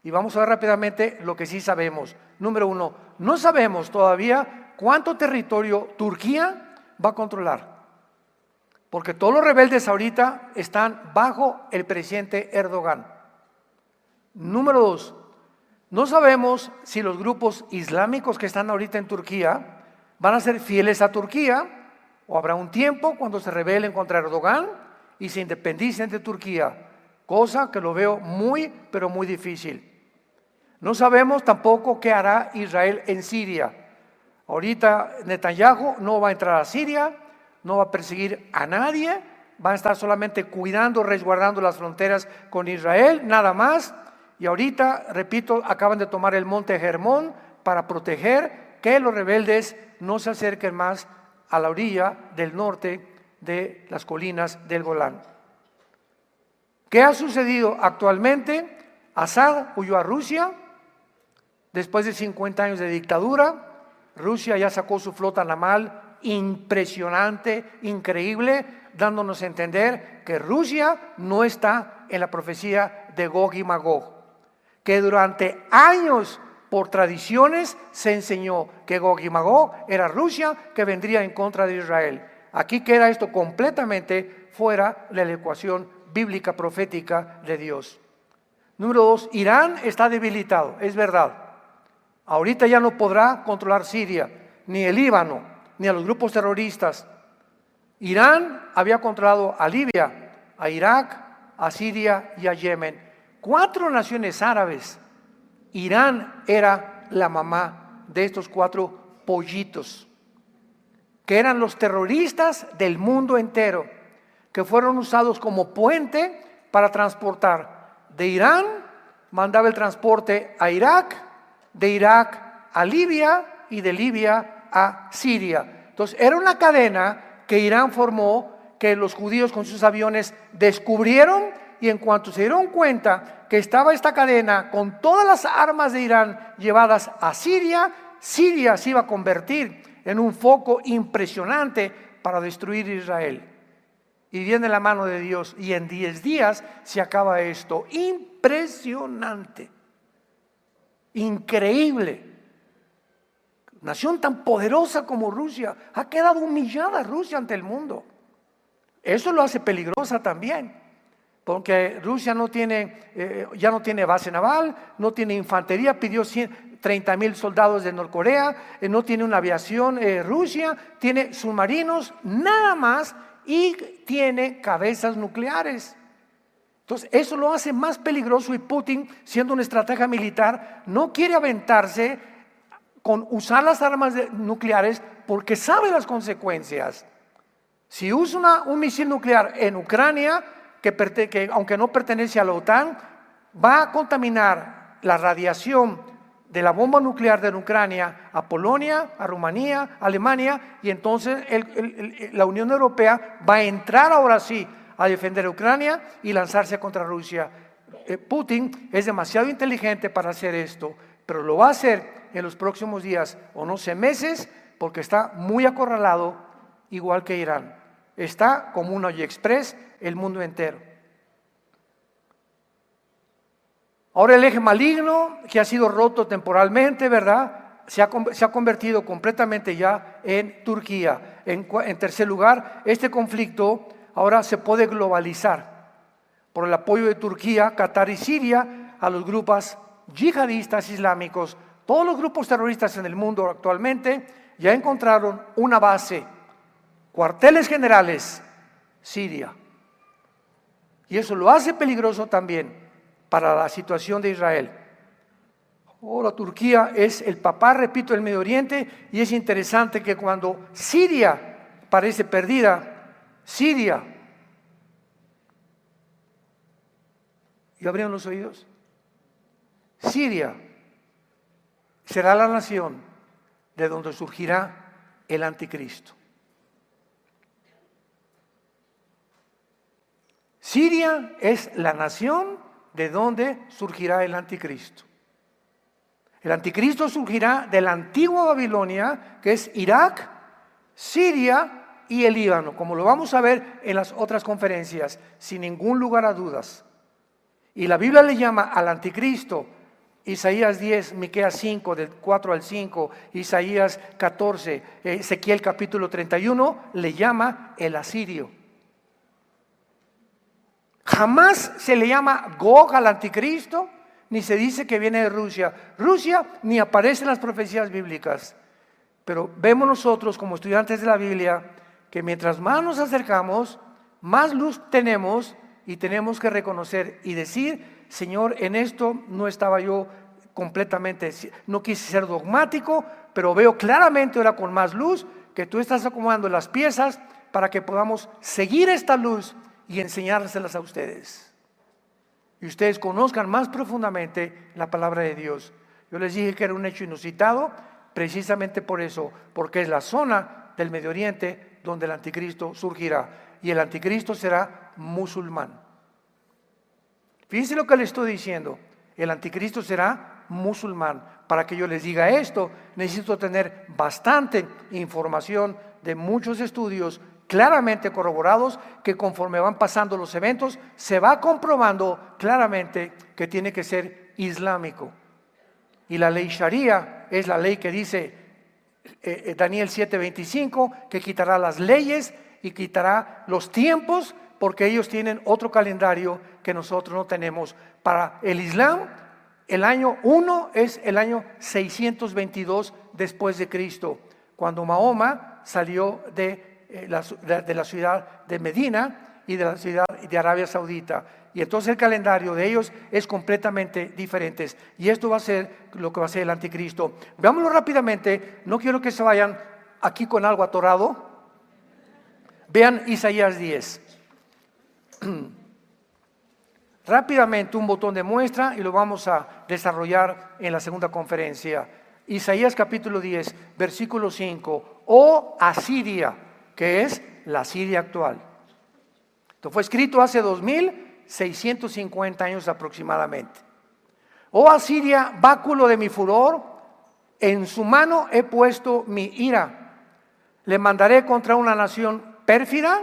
Y vamos a ver rápidamente lo que sí sabemos. Número 1, no sabemos todavía cuánto territorio Turquía va a controlar. Porque todos los rebeldes ahorita están bajo el presidente Erdogan. Número 2, no sabemos si los grupos islámicos que están ahorita en Turquía van a ser fieles a Turquía, o habrá un tiempo cuando se rebelen contra Erdogan y se independicen de Turquía, cosa que lo veo muy, pero muy difícil. No sabemos tampoco qué hará Israel en Siria. Ahorita Netanyahu no va a entrar a Siria, no va a perseguir a nadie, va a estar solamente cuidando, resguardando las fronteras con Israel, nada más. Y ahorita, repito, acaban de tomar el monte Hermón para proteger que los rebeldes no se acerquen más a la orilla del norte de las colinas del Golán. ¿Qué ha sucedido actualmente? Assad huyó a Rusia después de 50 años de dictadura. Rusia ya sacó su flota naval impresionante, increíble, dándonos a entender que Rusia no está en la profecía de Gog y Magog, que durante años por tradiciones se enseñó que Gog y Magog era Rusia que vendría en contra de Israel. Aquí queda esto completamente fuera de la ecuación bíblica profética de Dios. Número 2, Irán está debilitado, es verdad. Ahorita ya no podrá controlar Siria, ni el Líbano, ni a los grupos terroristas. Irán había controlado a Libia, a Irak, a Siria y a Yemen. 4 naciones árabes. Irán era la mamá de estos 4 pollitos, que eran los terroristas del mundo entero, que fueron usados como puente para transportar. De Irán mandaba el transporte a Irak, de Irak a Libia y de Libia a Siria. Entonces era una cadena que Irán formó, que los judíos con sus aviones descubrieron, y en cuanto se dieron cuenta que estaba esta cadena con todas las armas de Irán llevadas a Siria, Siria se iba a convertir en un foco impresionante para destruir Israel. Y viene la mano de Dios y en 10 días se acaba esto. Impresionante, increíble. Nación tan poderosa como Rusia ha quedado humillada Rusia ante el mundo. Eso lo hace peligrosa también, porque Rusia no tiene, ya no tiene base naval, no tiene infantería, pidió 30,000 soldados de Norcorea, no tiene una aviación Rusia, tiene submarinos, nada más, y tiene cabezas nucleares. Entonces eso lo hace más peligroso, y Putin, siendo una estratega militar, no quiere aventarse con usar las armas nucleares porque sabe las consecuencias. Si usa un misil nuclear en Ucrania, que aunque no pertenece a la OTAN, va a contaminar la radiación de la bomba nuclear de Ucrania a Polonia, a Rumanía, a Alemania, y entonces la Unión Europea va a entrar ahora sí a defender a Ucrania y lanzarse contra Rusia. Putin es demasiado inteligente para hacer esto, pero lo va a hacer en los próximos días o no sé meses, porque está muy acorralado, igual que Irán. Está como un AliExpress el mundo entero. Ahora el eje maligno, que ha sido roto temporalmente, ¿verdad?, se ha convertido completamente ya en Turquía. En tercer lugar, este conflicto ahora se puede globalizar por el apoyo de Turquía, Qatar y Siria a los grupos yihadistas islámicos. Todos los grupos terroristas en el mundo actualmente ya encontraron una base, cuarteles generales, Siria. Y eso lo hace peligroso también para la situación de Israel. Ahora Turquía es el papá, repito, del Medio Oriente, y es interesante que cuando Siria parece perdida, Siria, ¿y abrieron los oídos? Siria será la nación de donde surgirá el anticristo. Siria es la nación de donde surgirá el anticristo. El anticristo surgirá de la antigua Babilonia, que es Irak, Siria y el Líbano, como lo vamos a ver en las otras conferencias, sin ningún lugar a dudas. Y la Biblia le llama al anticristo, Isaías 10, Miqueas 5, del 4 al 5, Isaías 14, Ezequiel capítulo 31, le llama el asirio. Jamás se le llama Gog al anticristo, ni se dice que viene de Rusia. Rusia ni aparece en las profecías bíblicas. Pero vemos nosotros como estudiantes de la Biblia que mientras más nos acercamos, más luz tenemos y tenemos que reconocer y decir: Señor, en esto no estaba yo completamente, no quise ser dogmático, pero veo claramente ahora con más luz que tú estás acomodando las piezas para que podamos seguir esta luz y enseñárselas a ustedes. Y ustedes conozcan más profundamente la palabra de Dios. Yo les dije que era un hecho inusitado, precisamente por eso, porque es la zona del Medio Oriente donde el anticristo surgirá. Y el anticristo será musulmán. Fíjense lo que le estoy diciendo. El anticristo será musulmán. Para que yo les diga esto, necesito tener bastante información de muchos estudios claramente corroborados, que conforme van pasando los eventos se va comprobando claramente que tiene que ser islámico. Y la ley Sharia es la ley que dice Daniel 7:25, que quitará las leyes y quitará los tiempos, porque ellos tienen otro calendario que nosotros no tenemos. Para el Islam, el año 1 es el año 622 después de Cristo, cuando Mahoma salió de la ciudad de Medina y de la ciudad de Arabia Saudita. Y entonces el calendario de ellos es completamente diferente. Y esto va a ser lo que va a ser el anticristo. Veámoslo rápidamente, no quiero que se vayan aquí con algo atorado. Vean Isaías 10. Rápidamente un botón de muestra y lo vamos a desarrollar en la segunda conferencia. Isaías capítulo 10, versículo 5. Oh Asiria, que es la Siria actual. Esto fue escrito hace 2650 años aproximadamente. Oh Asiria, báculo de mi furor, en su mano he puesto mi ira. Le mandaré contra una nación pérfida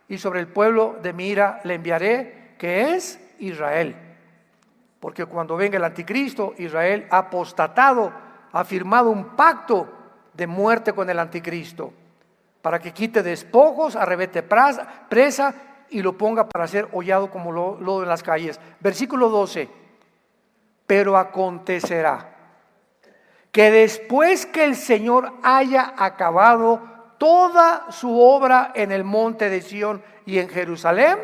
y sobre el pueblo de mi ira le enviaré, que es Israel. Porque cuando venga el anticristo, Israel ha apostatado, ha firmado un pacto de muerte con el anticristo, para que quite despojos, arrebete presa y lo ponga para ser hollado como lodo en las calles. Versículo 12. Pero acontecerá que después que el Señor haya acabado toda su obra en el monte de Sión y en Jerusalén,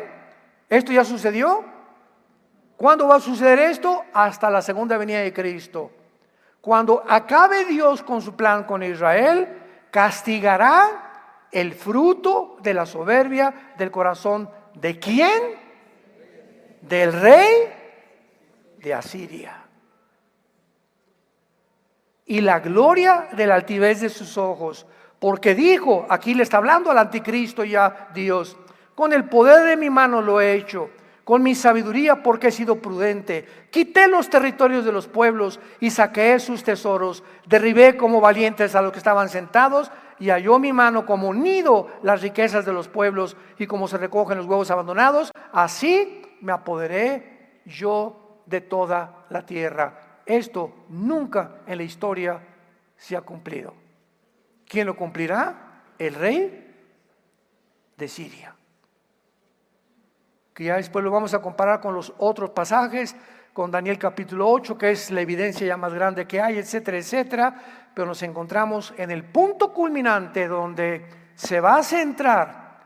¿esto ya sucedió? ¿Cuándo va a suceder esto? Hasta la segunda venida de Cristo. Cuando acabe Dios con su plan con Israel, castigará el fruto de la soberbia del corazón. ¿De quién? Del rey de Asiria. Y la gloria de la altivez de sus ojos. Porque dijo, aquí le está hablando al anticristo ya Dios: con el poder de mi mano lo he hecho, con mi sabiduría porque he sido prudente. Quité los territorios de los pueblos y saqué sus tesoros. Derribé como valientes a los que estaban sentados, y halló mi mano como nido las riquezas de los pueblos, y como se recogen los huevos abandonados, así me apoderé yo de toda la tierra. Esto nunca en la historia se ha cumplido. ¿Quién lo cumplirá? El rey de Siria, que ya después lo vamos a comparar con los otros pasajes, con Daniel capítulo 8, que es la evidencia ya más grande que hay, etcétera, etcétera. Pero nos encontramos en el punto culminante donde se va a centrar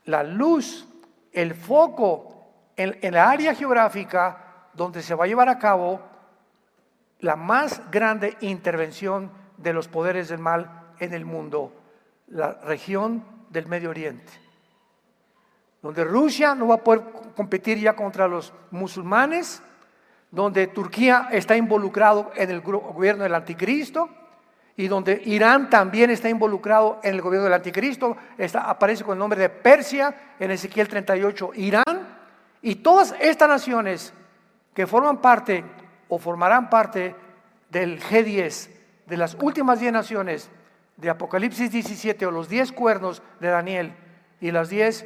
la luz, el foco en la área geográfica donde se va a llevar a cabo la más grande intervención de los poderes del mal en el mundo, la región del Medio Oriente, donde Rusia no va a poder competir ya contra los musulmanes, donde Turquía está involucrado en el gobierno del anticristo, y donde Irán también está involucrado en el gobierno del anticristo. Aparece con el nombre de Persia en Ezequiel 38, Irán, y todas estas naciones que forman parte o formarán parte del G10, de las últimas 10 naciones, de Apocalipsis 17 o los 10 cuernos de Daniel y los 10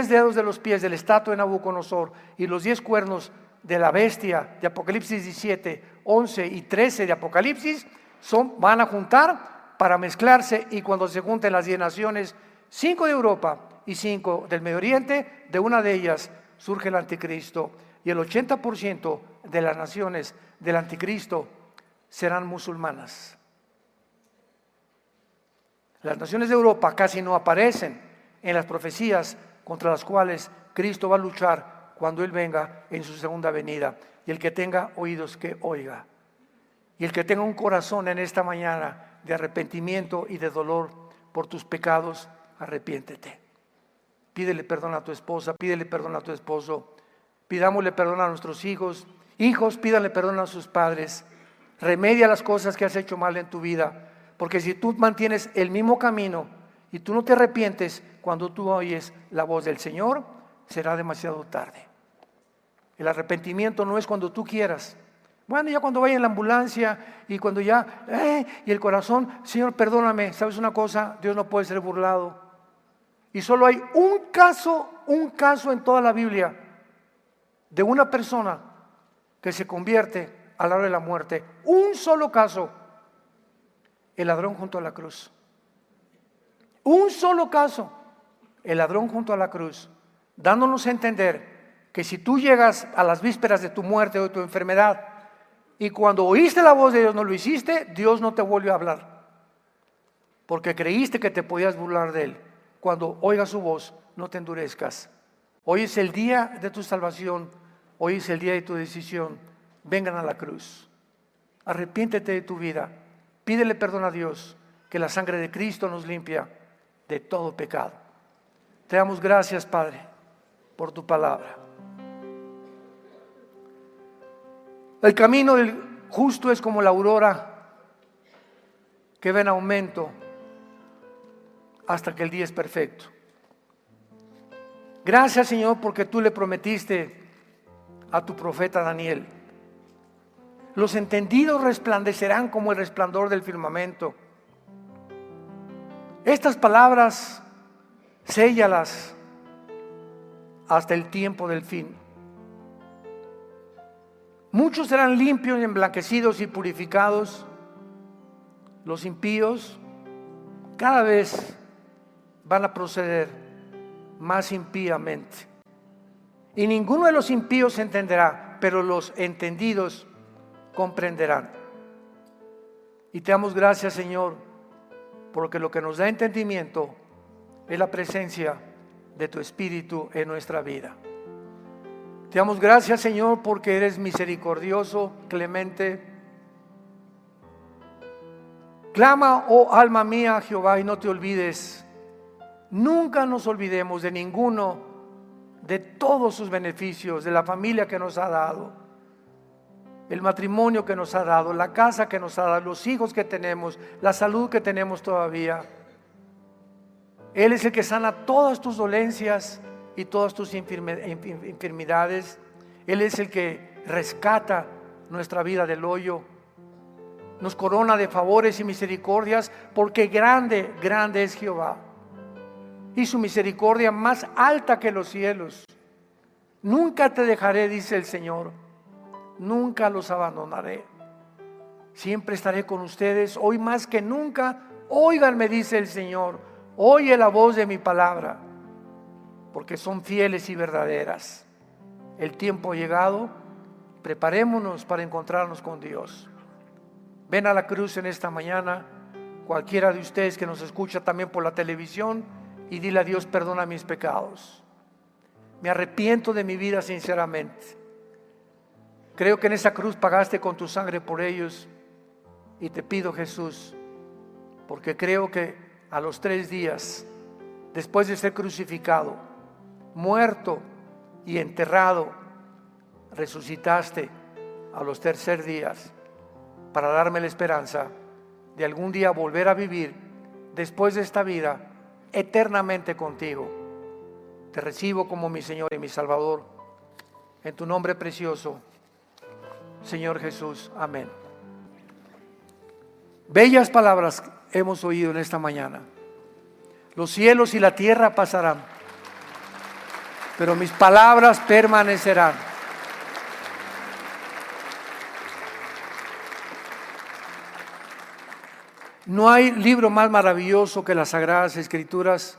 dedos de los pies de la estatua de Nabucodonosor y los 10 cuernos de la bestia de Apocalipsis 17, 11 y 13 de Apocalipsis van a juntar para mezclarse, y cuando se junten las 10 naciones, 5 de Europa y 5 del Medio Oriente, de una de ellas surge el anticristo, y el 80% de las naciones del anticristo serán musulmanas. Las naciones de Europa casi no aparecen en las profecías contra las cuales Cristo va a luchar cuando Él venga en su segunda venida. Y el que tenga oídos, que oiga. Y el que tenga un corazón en esta mañana de arrepentimiento y de dolor por tus pecados, arrepiéntete. Pídele perdón a tu esposa, pídele perdón a tu esposo, pidámosle perdón a nuestros hijos. Hijos, pídanle perdón a sus padres. Remedia las cosas que has hecho mal en tu vida, porque si tú mantienes el mismo camino y tú no te arrepientes, cuando tú oyes la voz del Señor, será demasiado tarde. El arrepentimiento no es cuando tú quieras. Bueno, ya cuando vaya en la ambulancia y cuando ya, y el corazón, Señor, perdóname. ¿Sabes una cosa? Dios no puede ser burlado. Y solo hay un caso en toda la Biblia de una persona que se convierte a la hora de la muerte. Un solo caso. El ladrón junto a la cruz. Un solo caso. El ladrón junto a la cruz. Dándonos a entender que si tú llegas a las vísperas de tu muerte o de tu enfermedad y cuando oíste la voz de Dios no lo hiciste, Dios no te volvió a hablar. Porque creíste que te podías burlar de Él. Cuando oigas su voz, no te endurezcas. Hoy es el día de tu salvación. Hoy es el día de tu decisión. Vengan a la cruz. Arrepiéntete de tu vida. Pídele perdón a Dios, que la sangre de Cristo nos limpia de todo pecado. Te damos gracias, Padre, por tu palabra. El camino del justo es como la aurora que va en aumento hasta que el día es perfecto. Gracias, Señor, porque tú le prometiste a tu profeta Daniel: los entendidos resplandecerán como el resplandor del firmamento. Estas palabras, séllalas hasta el tiempo del fin. Muchos serán limpios y emblanquecidos y purificados. Los impíos cada vez van a proceder más impíamente. Y ninguno de los impíos entenderá, pero los entendidos comprenderán. Y te damos gracias, Señor, porque lo que nos da entendimiento es la presencia de tu Espíritu en nuestra vida. Te damos gracias, Señor, porque eres misericordioso, clemente. Clama, oh alma mía, a Jehová, y no te olvides. Nunca nos olvidemos de ninguno de todos sus beneficios, de la familia que nos ha dado, el matrimonio que nos ha dado, la casa que nos ha dado, los hijos que tenemos, la salud que tenemos todavía. Él es el que sana todas tus dolencias y todas tus enfermedades. Él es el que rescata nuestra vida del hoyo. Nos corona de favores y misericordias, porque grande, grande es Jehová. Y su misericordia más alta que los cielos. Nunca te dejaré, dice el Señor. Nunca los abandonaré. Siempre estaré con ustedes. Hoy más que nunca, óiganme, dice el Señor. Oye la voz de mi palabra, porque son fieles y verdaderas. El tiempo ha llegado. Preparémonos para encontrarnos con Dios. Ven a la cruz en esta mañana, cualquiera de ustedes que nos escucha también por la televisión, y dile a Dios: perdona mis pecados. Me arrepiento de mi vida sinceramente. Creo que en esa cruz pagaste con tu sangre por ellos, y te pido, Jesús, porque creo que a los 3 días, después de ser crucificado, muerto y enterrado, resucitaste a los 3 días para darme la esperanza de algún día volver a vivir después de esta vida eternamente contigo. Te recibo como mi Señor y mi Salvador, en tu nombre precioso, Señor Jesús. Amén. Bellas palabras hemos oído en esta mañana. Los cielos y la tierra pasarán, pero mis palabras permanecerán. No hay libro más maravilloso que las Sagradas Escrituras.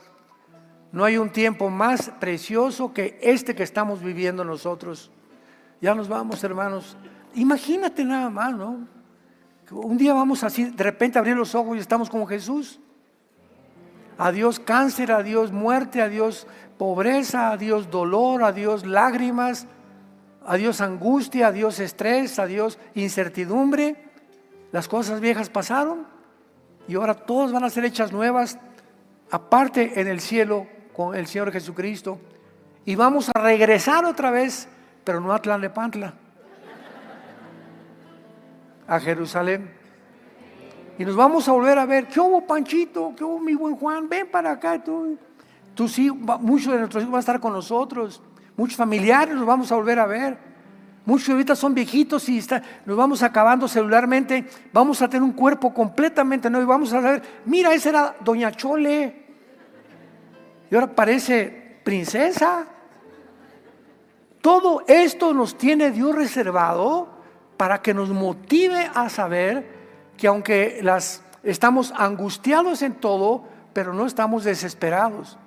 No hay un tiempo más precioso que este que estamos viviendo nosotros. Ya nos vamos, hermanos. Imagínate nada más, ¿no? Un día vamos así, de repente abrir los ojos y estamos como Jesús. Adiós cáncer, adiós muerte, adiós pobreza, adiós dolor, adiós lágrimas, adiós angustia, adiós estrés, adiós incertidumbre. Las cosas viejas pasaron y ahora todas van a ser hechas nuevas, aparte en el cielo con el Señor Jesucristo. Y vamos a regresar otra vez, pero no a Tlalnepantla, a Jerusalén. Y nos vamos a volver a ver. ¿Qué hubo, Panchito? ¿Qué hubo, mi buen Juan? Ven para acá. Tú sí, muchos de nuestros hijos van a estar con nosotros. Muchos familiares nos vamos a volver a ver. Muchos ahorita son viejitos y nos vamos acabando celularmente. Vamos a tener un cuerpo completamente nuevo y vamos a ver, mira, esa era Doña Chole. Y ahora parece princesa. Todo esto nos tiene Dios reservado para que nos motive a saber que aunque estamos angustiados en todo, pero no estamos desesperados,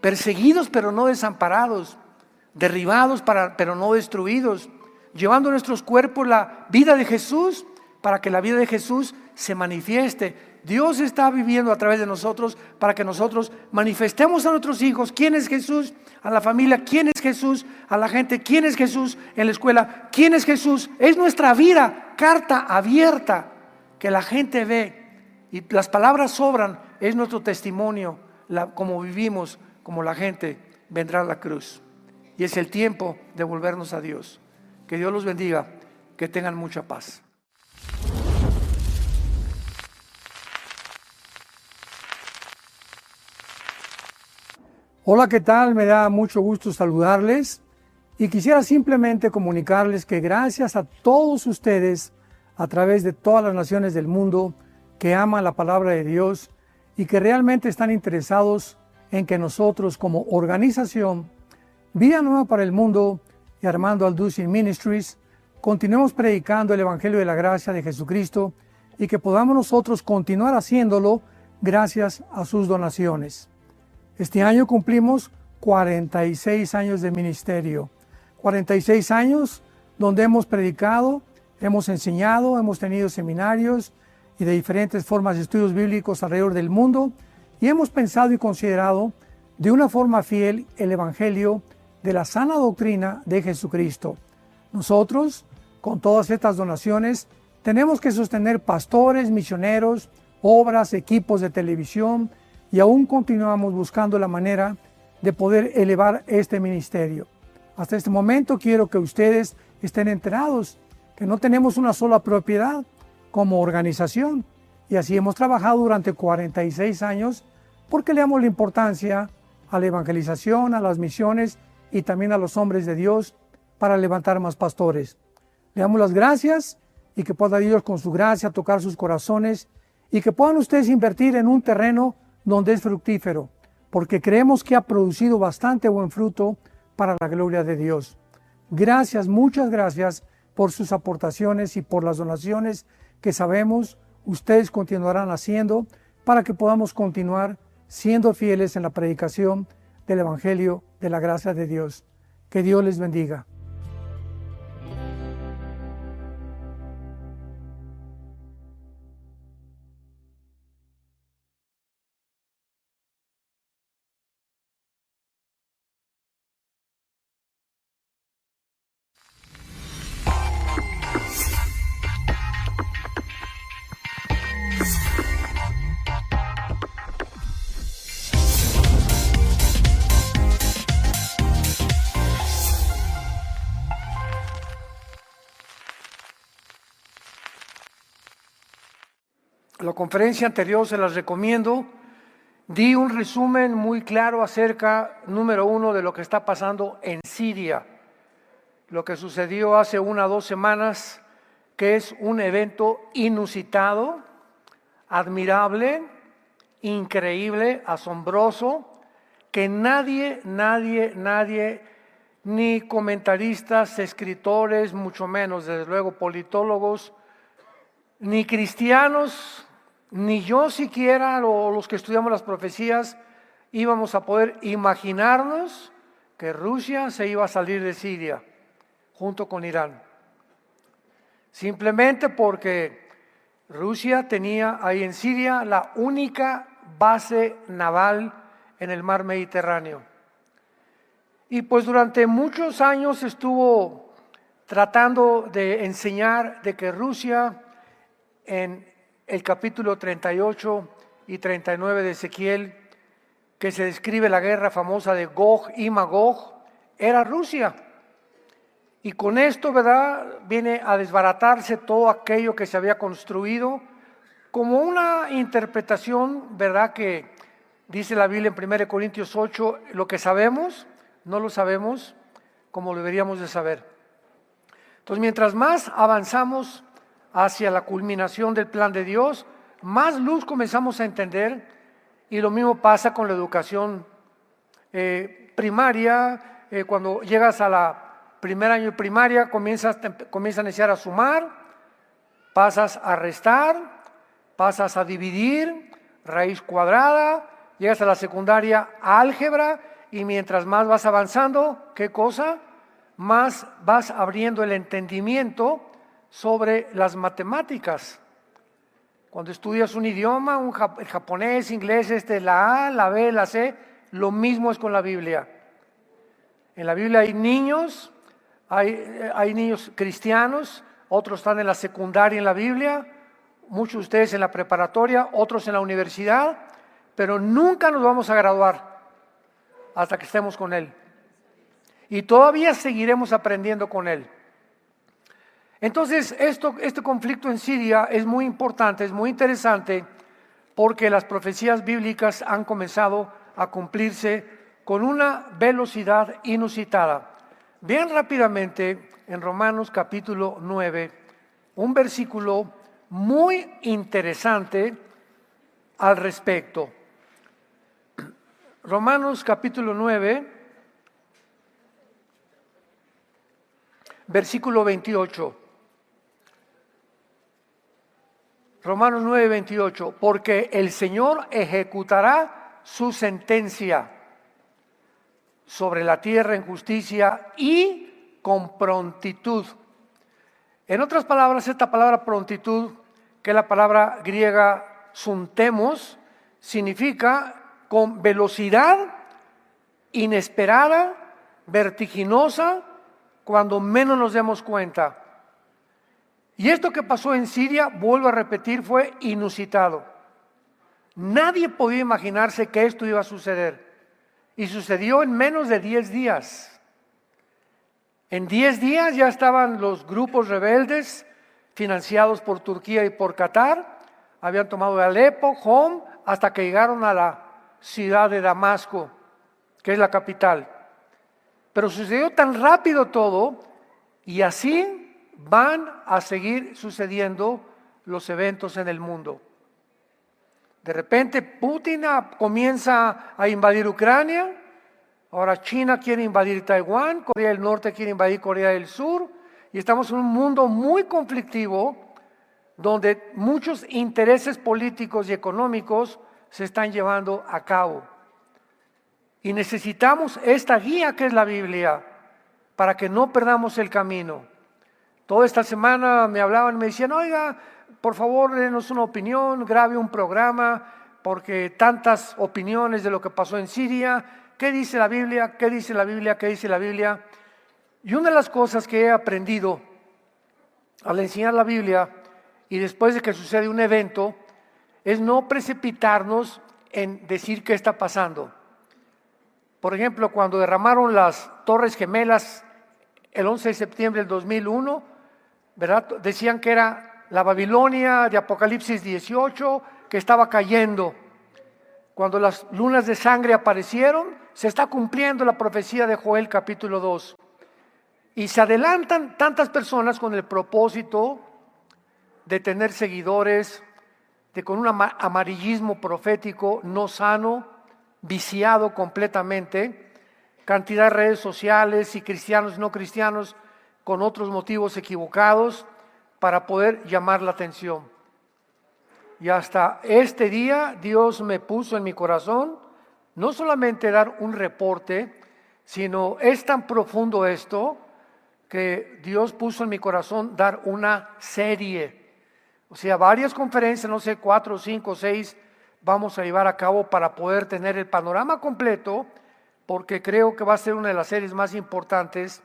perseguidos pero no desamparados, derribados pero no destruidos, llevando en nuestros cuerpos la vida de Jesús para que la vida de Jesús se manifieste. Dios está viviendo a través de nosotros para que nosotros manifestemos a nuestros hijos quién es Jesús, a la familia quién es Jesús, a la gente quién es Jesús, en la escuela quién es Jesús. Es nuestra vida, carta abierta que la gente ve y las palabras sobran. Es nuestro testimonio, como vivimos, como la gente vendrá a la cruz. Y es el tiempo de volvernos a Dios. Que Dios los bendiga, que tengan mucha paz. Hola, ¿qué tal? Me da mucho gusto saludarles y quisiera simplemente comunicarles que gracias a todos ustedes a través de todas las naciones del mundo que aman la palabra de Dios y que realmente están interesados en que nosotros como organización Vida Nueva para el Mundo y Armando Alducin Ministries continuemos predicando el Evangelio de la Gracia de Jesucristo y que podamos nosotros continuar haciéndolo gracias a sus donaciones. Este año cumplimos 46 años de ministerio, 46 años donde hemos predicado, hemos enseñado, hemos tenido seminarios y de diferentes formas de estudios bíblicos alrededor del mundo y hemos pensado y considerado de una forma fiel el Evangelio de la sana doctrina de Jesucristo. Nosotros, con todas estas donaciones, tenemos que sostener pastores, misioneros, obras, equipos de televisión y aún continuamos buscando la manera de poder elevar este ministerio. Hasta este momento quiero que ustedes estén enterados que no tenemos una sola propiedad como organización y así hemos trabajado durante 46 años porque le damos la importancia a la evangelización, a las misiones y también a los hombres de Dios para levantar más pastores. Le damos las gracias y que pueda Dios con su gracia tocar sus corazones y que puedan ustedes invertir en un terreno donde es fructífero, porque creemos que ha producido bastante buen fruto para la gloria de Dios. Gracias, muchas gracias por sus aportaciones y por las donaciones que sabemos ustedes continuarán haciendo para que podamos continuar siendo fieles en la predicación del Evangelio de la gracia de Dios. Que Dios les bendiga. La conferencia anterior se las recomiendo. Di un resumen muy claro acerca, número uno, de lo que está pasando en Siria. Lo que sucedió hace 1 o 2 semanas, que es un evento inusitado, admirable, increíble, asombroso, que nadie, ni comentaristas, escritores, mucho menos, desde luego, politólogos, ni cristianos, ni yo siquiera, o los que estudiamos las profecías, íbamos a poder imaginarnos que Rusia se iba a salir de Siria junto con Irán. Simplemente porque Rusia tenía ahí en Siria la única base naval en el mar Mediterráneo. Y pues durante muchos años estuvo tratando de enseñar de que Rusia, en el capítulo 38 y 39 de Ezequiel, que se describe la guerra famosa de Gog y Magog, era Rusia. Y con esto, ¿verdad?, viene a desbaratarse todo aquello que se había construido como una interpretación, ¿verdad?, que dice la Biblia en 1 Corintios 8, lo que sabemos, no lo sabemos como lo deberíamos de saber. Entonces, mientras más avanzamos hacia la culminación del plan de Dios, más luz comenzamos a entender, y lo mismo pasa con la educación primaria. Cuando llegas a la primer año de primaria, comienzas a iniciar a sumar, pasas a restar, pasas a dividir, raíz cuadrada, llegas a la secundaria, álgebra, y mientras más vas avanzando, ¿qué cosa? Más vas abriendo el entendimiento sobre las matemáticas. Cuando estudias un idioma, el japonés, inglés, la A, la B, la C, lo mismo es con la Biblia. En la Biblia hay niños cristianos, otros están en la secundaria en la Biblia, muchos de ustedes en la preparatoria, otros en la universidad, pero nunca nos vamos a graduar hasta que estemos con Él. Y todavía seguiremos aprendiendo con Él. Entonces, este conflicto en Siria es muy importante, es muy interesante, porque las profecías bíblicas han comenzado a cumplirse con una velocidad inusitada. Vean rápidamente en Romanos capítulo 9, un versículo muy interesante al respecto. Romanos capítulo 9, versículo 28. Romanos 9, 28. Porque el Señor ejecutará su sentencia sobre la tierra en justicia y con prontitud. En otras palabras, esta palabra prontitud, que es la palabra griega suntemos, significa con velocidad inesperada, vertiginosa, cuando menos nos demos cuenta. Y esto que pasó en Siria, vuelvo a repetir, fue inusitado. Nadie podía imaginarse que esto iba a suceder. Y sucedió en menos de 10 días. En 10 días ya estaban los grupos rebeldes, financiados por Turquía y por Qatar, habían tomado Alepo, Hom, hasta que llegaron a la ciudad de Damasco, que es la capital. Pero sucedió tan rápido todo, y así van a seguir sucediendo los eventos en el mundo. De repente Putin comienza a invadir Ucrania, ahora China quiere invadir Taiwán, Corea del Norte quiere invadir Corea del Sur, y estamos en un mundo muy conflictivo donde muchos intereses políticos y económicos se están llevando a cabo. Y necesitamos esta guía que es la Biblia para que no perdamos el camino. Toda esta semana me hablaban, me decían, oiga, por favor, denos una opinión, grabe un programa, porque tantas opiniones de lo que pasó en Siria, ¿qué dice la Biblia? ¿Qué dice la Biblia? ¿Qué dice la Biblia? Y una de las cosas que he aprendido al enseñar la Biblia, y después de que sucede un evento, es no precipitarnos en decir qué está pasando. Por ejemplo, cuando derramaron las Torres Gemelas el 11 de septiembre del 2001, ¿verdad? Decían que era la Babilonia de Apocalipsis 18 que estaba cayendo. Cuando las lunas de sangre aparecieron, se está cumpliendo la profecía de Joel capítulo 2. Y se adelantan tantas personas con el propósito de tener seguidores, con un amarillismo profético no sano, viciado completamente, cantidad de redes sociales y cristianos y no cristianos con otros motivos equivocados para poder llamar la atención. Y hasta este día Dios me puso en mi corazón no solamente dar un reporte, sino es tan profundo esto que Dios puso en mi corazón dar una serie. O sea, varias conferencias, no sé, 4, 5, 6, vamos a llevar a cabo para poder tener el panorama completo, porque creo que va a ser una de las series más importantes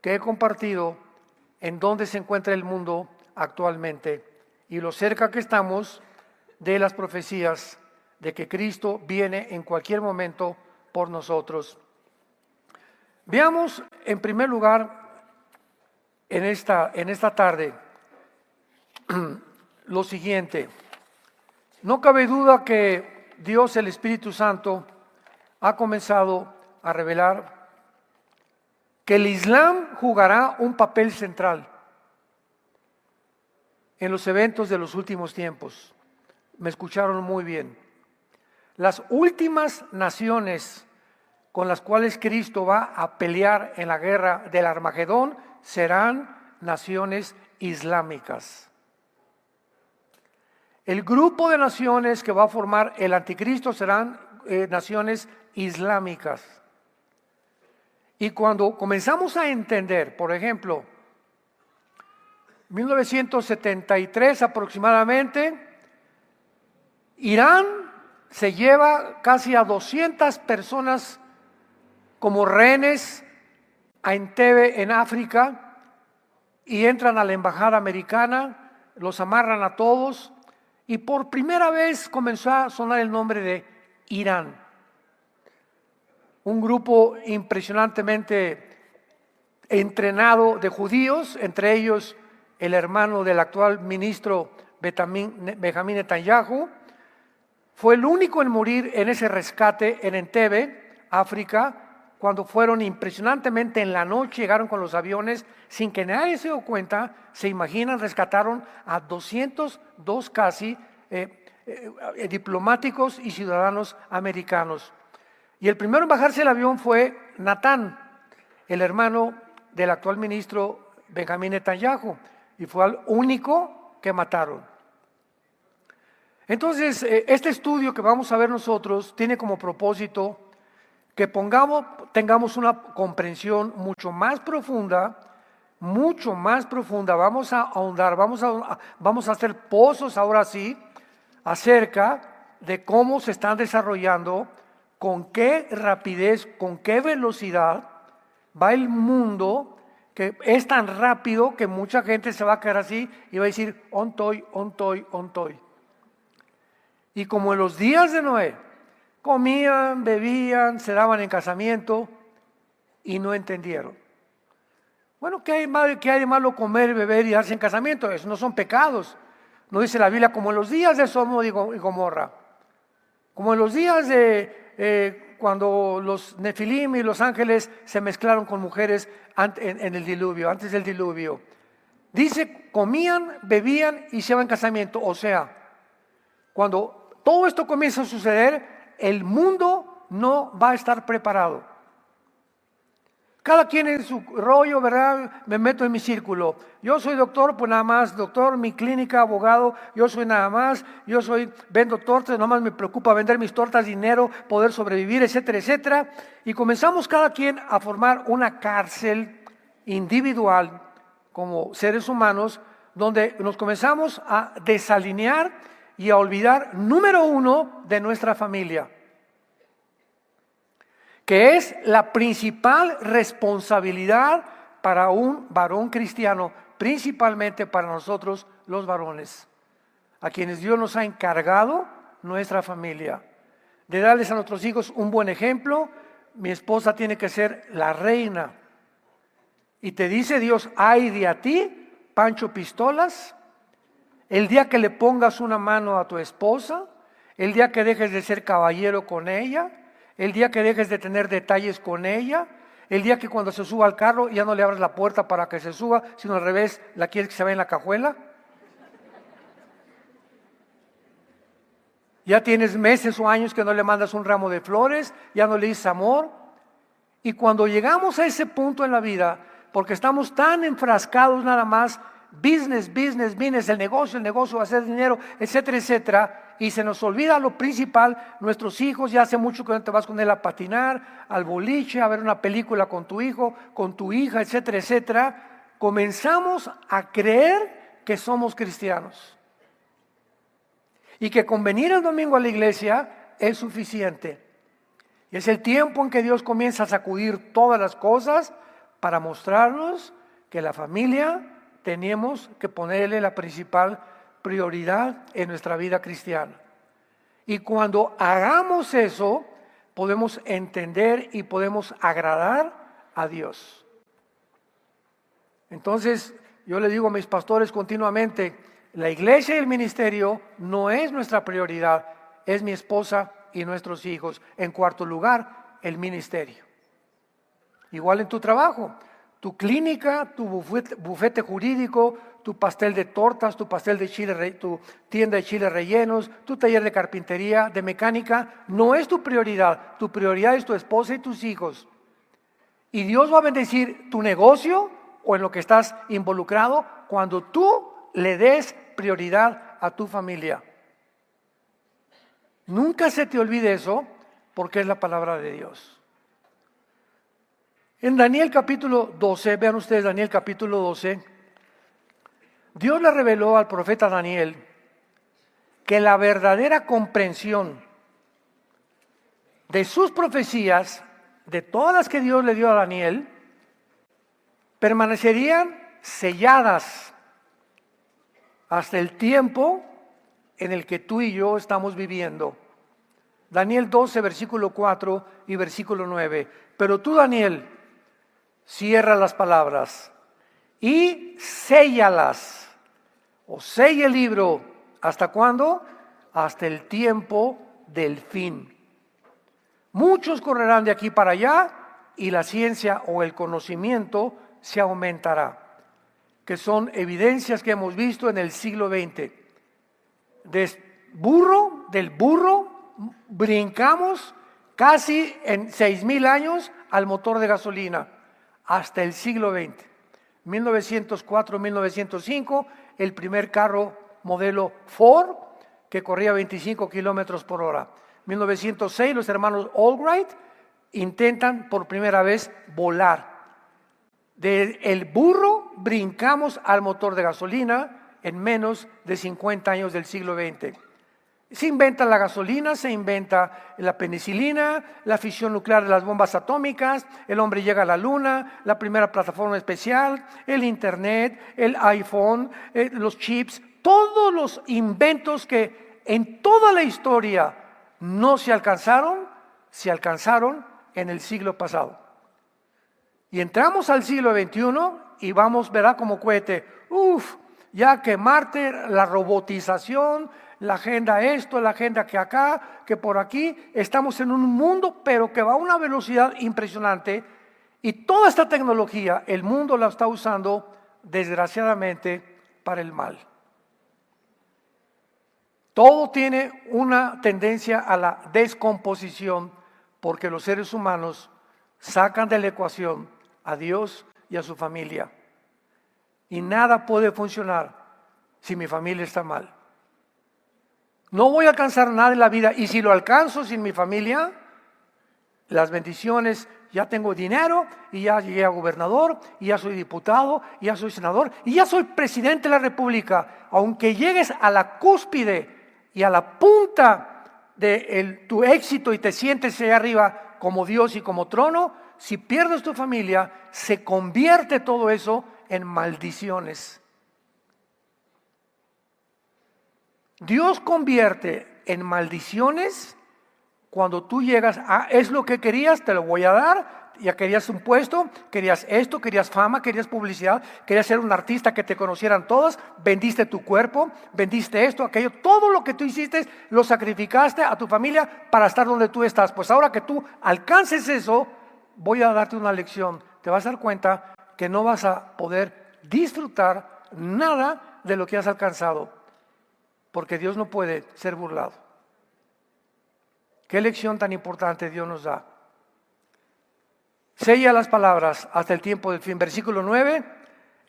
que he compartido en dónde se encuentra el mundo actualmente y lo cerca que estamos de las profecías de que Cristo viene en cualquier momento por nosotros. Veamos en primer lugar en esta tarde lo siguiente. No cabe duda que Dios, el Espíritu Santo, ha comenzado a revelar que el Islam jugará un papel central en los eventos de los últimos tiempos. Me escucharon muy bien. Las últimas naciones con las cuales Cristo va a pelear en la guerra del Armagedón serán naciones islámicas. El grupo de naciones que va a formar el anticristo serán naciones islámicas. Y cuando comenzamos a entender, por ejemplo, 1973 aproximadamente, Irán se lleva casi a 200 personas como rehenes a Entebbe en África y entran a la embajada americana, los amarran a todos y por primera vez comenzó a sonar el nombre de Irán. Un grupo impresionantemente entrenado de judíos, entre ellos el hermano del actual ministro Benjamín Netanyahu, fue el único en morir en ese rescate en Entebbe, África, cuando fueron impresionantemente en la noche, llegaron con los aviones, sin que nadie se dio cuenta, se imaginan, rescataron a 202 casi diplomáticos y ciudadanos americanos. Y el primero en bajarse el avión fue Natán, el hermano del actual ministro Benjamín Netanyahu, y fue el único que mataron. Entonces, este estudio que vamos a ver nosotros tiene como propósito que tengamos una comprensión mucho más profunda, vamos a ahondar, vamos a hacer pozos ahora sí, acerca de cómo se están desarrollando, con qué rapidez, con qué velocidad va el mundo, que es tan rápido que mucha gente se va a quedar así y va a decir, ontoy. Y como en los días de Noé, comían, bebían, se daban en casamiento y no entendieron. Bueno, ¿qué hay de malo comer, beber y darse en casamiento? Eso no son pecados. No dice la Biblia como en los días de Sodoma y Gomorra, como en los días de cuando los Nefilim y los ángeles se mezclaron con mujeres en el diluvio, antes del diluvio. Dice, comían, bebían y se iban en casamiento. O sea, cuando todo esto comienza a suceder, el mundo no va a estar preparado. Cada quien en su rollo, ¿verdad? Me meto en mi círculo. Yo soy doctor, pues nada más, doctor, mi clínica, abogado, yo soy nada más, vendo tortas, nada más me preocupa vender mis tortas, dinero, poder sobrevivir, etcétera, etcétera. Y comenzamos cada quien a formar una cárcel individual como seres humanos, donde nos comenzamos a desalinear y a olvidar, número uno, de nuestra familia, que es la principal responsabilidad para un varón cristiano, principalmente para nosotros los varones, a quienes Dios nos ha encargado nuestra familia, de darles a nuestros hijos un buen ejemplo. Mi esposa tiene que ser la reina, y te dice Dios, ay de a ti, Pancho Pistolas, el día que le pongas una mano a tu esposa, el día que dejes de ser caballero con ella, el día que dejes de tener detalles con ella, el día que cuando se suba al carro ya no le abres la puerta para que se suba, sino al revés, la quieres que se vaya en la cajuela. Ya tienes meses o años que no le mandas un ramo de flores, ya no le dices amor. Y cuando llegamos a ese punto en la vida, porque estamos tan enfrascados nada más, business, business, business, el negocio, hacer dinero, etcétera, etcétera, y se nos olvida lo principal, nuestros hijos, ya hace mucho que no te vas con él a patinar, al boliche, a ver una película con tu hijo, con tu hija, etcétera, etcétera, comenzamos a creer que somos cristianos. Y que con venir el domingo a la iglesia es suficiente. Y es el tiempo en que Dios comienza a sacudir todas las cosas para mostrarnos que la familia tenemos que ponerle la principal prioridad en nuestra vida cristiana. Y cuando hagamos eso, podemos entender y podemos agradar a Dios. Entonces, yo le digo a mis pastores continuamente, la iglesia y el ministerio no es nuestra prioridad, es mi esposa y nuestros hijos. En cuarto lugar, el ministerio. Igual en tu trabajo, tu clínica, tu bufete jurídico, tu pastel de tortas, tu pastel de chile, tu tienda de chiles rellenos, tu taller de carpintería, de mecánica, no es tu prioridad. Tu prioridad es tu esposa y tus hijos. Y Dios va a bendecir tu negocio o en lo que estás involucrado cuando tú le des prioridad a tu familia. Nunca se te olvide eso, porque es la palabra de Dios. En Daniel capítulo 12, vean ustedes Daniel capítulo 12, Dios le reveló al profeta Daniel que la verdadera comprensión de sus profecías, de todas las que Dios le dio a Daniel, permanecerían selladas hasta el tiempo en el que tú y yo estamos viviendo. Daniel 12, versículo 4 y versículo 9. Pero tú, Daniel, cierra las palabras y séllalas, o sella el libro. ¿Hasta cuándo? Hasta el tiempo del fin. Muchos correrán de aquí para allá y la ciencia o el conocimiento se aumentará, que son evidencias que hemos visto en el siglo XX. Del burro, brincamos casi en 6,000 años al motor de gasolina, hasta el siglo XX. 1904, 1905, el primer carro modelo Ford, que corría 25 kilómetros por hora. 1906, los hermanos Albright intentan por primera vez volar. Del burro brincamos al motor de gasolina en menos de 50 años del siglo XX. Se inventa la gasolina, se inventa la penicilina, la fisión nuclear de las bombas atómicas, el hombre llega a la luna, la primera plataforma especial, el internet, el iPhone, los chips, todos los inventos que en toda la historia no se alcanzaron en el siglo pasado. Y entramos al siglo XXI y vamos, verá como cohete, ya que Marte, la robotización, la agenda esto, la agenda que acá, que por aquí, estamos en un mundo pero que va a una velocidad impresionante y toda esta tecnología el mundo la está usando desgraciadamente para el mal. Todo tiene una tendencia a la descomposición porque los seres humanos sacan de la ecuación a Dios y a su familia. Y nada puede funcionar si mi familia está mal. No voy a alcanzar nada en la vida y si lo alcanzo sin mi familia, las bendiciones, ya tengo dinero y ya llegué a gobernador y ya soy diputado y ya soy senador y ya soy presidente de la república. Aunque llegues a la cúspide y a la punta de tu éxito y te sientes allá arriba como Dios y como trono, si pierdes tu familia, se convierte todo eso en maldiciones. Dios convierte en maldiciones cuando tú llegas a, es lo que querías, te lo voy a dar, ya querías un puesto, querías esto, querías fama, querías publicidad, querías ser un artista que te conocieran todos, vendiste tu cuerpo, vendiste esto, aquello, todo lo que tú hiciste lo sacrificaste a tu familia para estar donde tú estás. Pues ahora que tú alcances eso, voy a darte una lección, te vas a dar cuenta que no vas a poder disfrutar nada de lo que has alcanzado, porque Dios no puede ser burlado. Qué lección tan importante Dios nos da. Sella las palabras hasta el tiempo del fin. Versículo 9,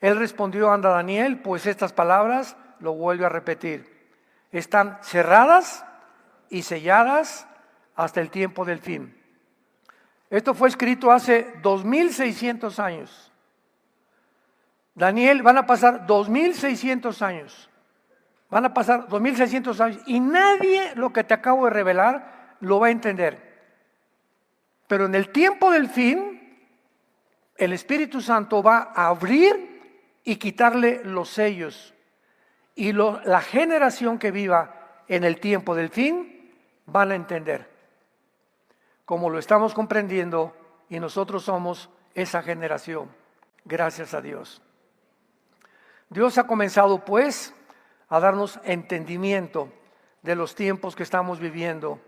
él respondió, anda Daniel, pues estas palabras, lo vuelve a repetir, están cerradas y selladas hasta el tiempo del fin. Esto fue escrito hace 2600 años. Daniel, van a pasar 2600 años. Van a pasar 2600 años y nadie lo que te acabo de revelar lo va a entender. Pero en el tiempo del fin, el Espíritu Santo va a abrir y quitarle los sellos. Y la generación que viva en el tiempo del fin van a entender. Como lo estamos comprendiendo y nosotros somos esa generación. Gracias a Dios. Dios ha comenzado pues a darnos entendimiento de los tiempos que estamos viviendo.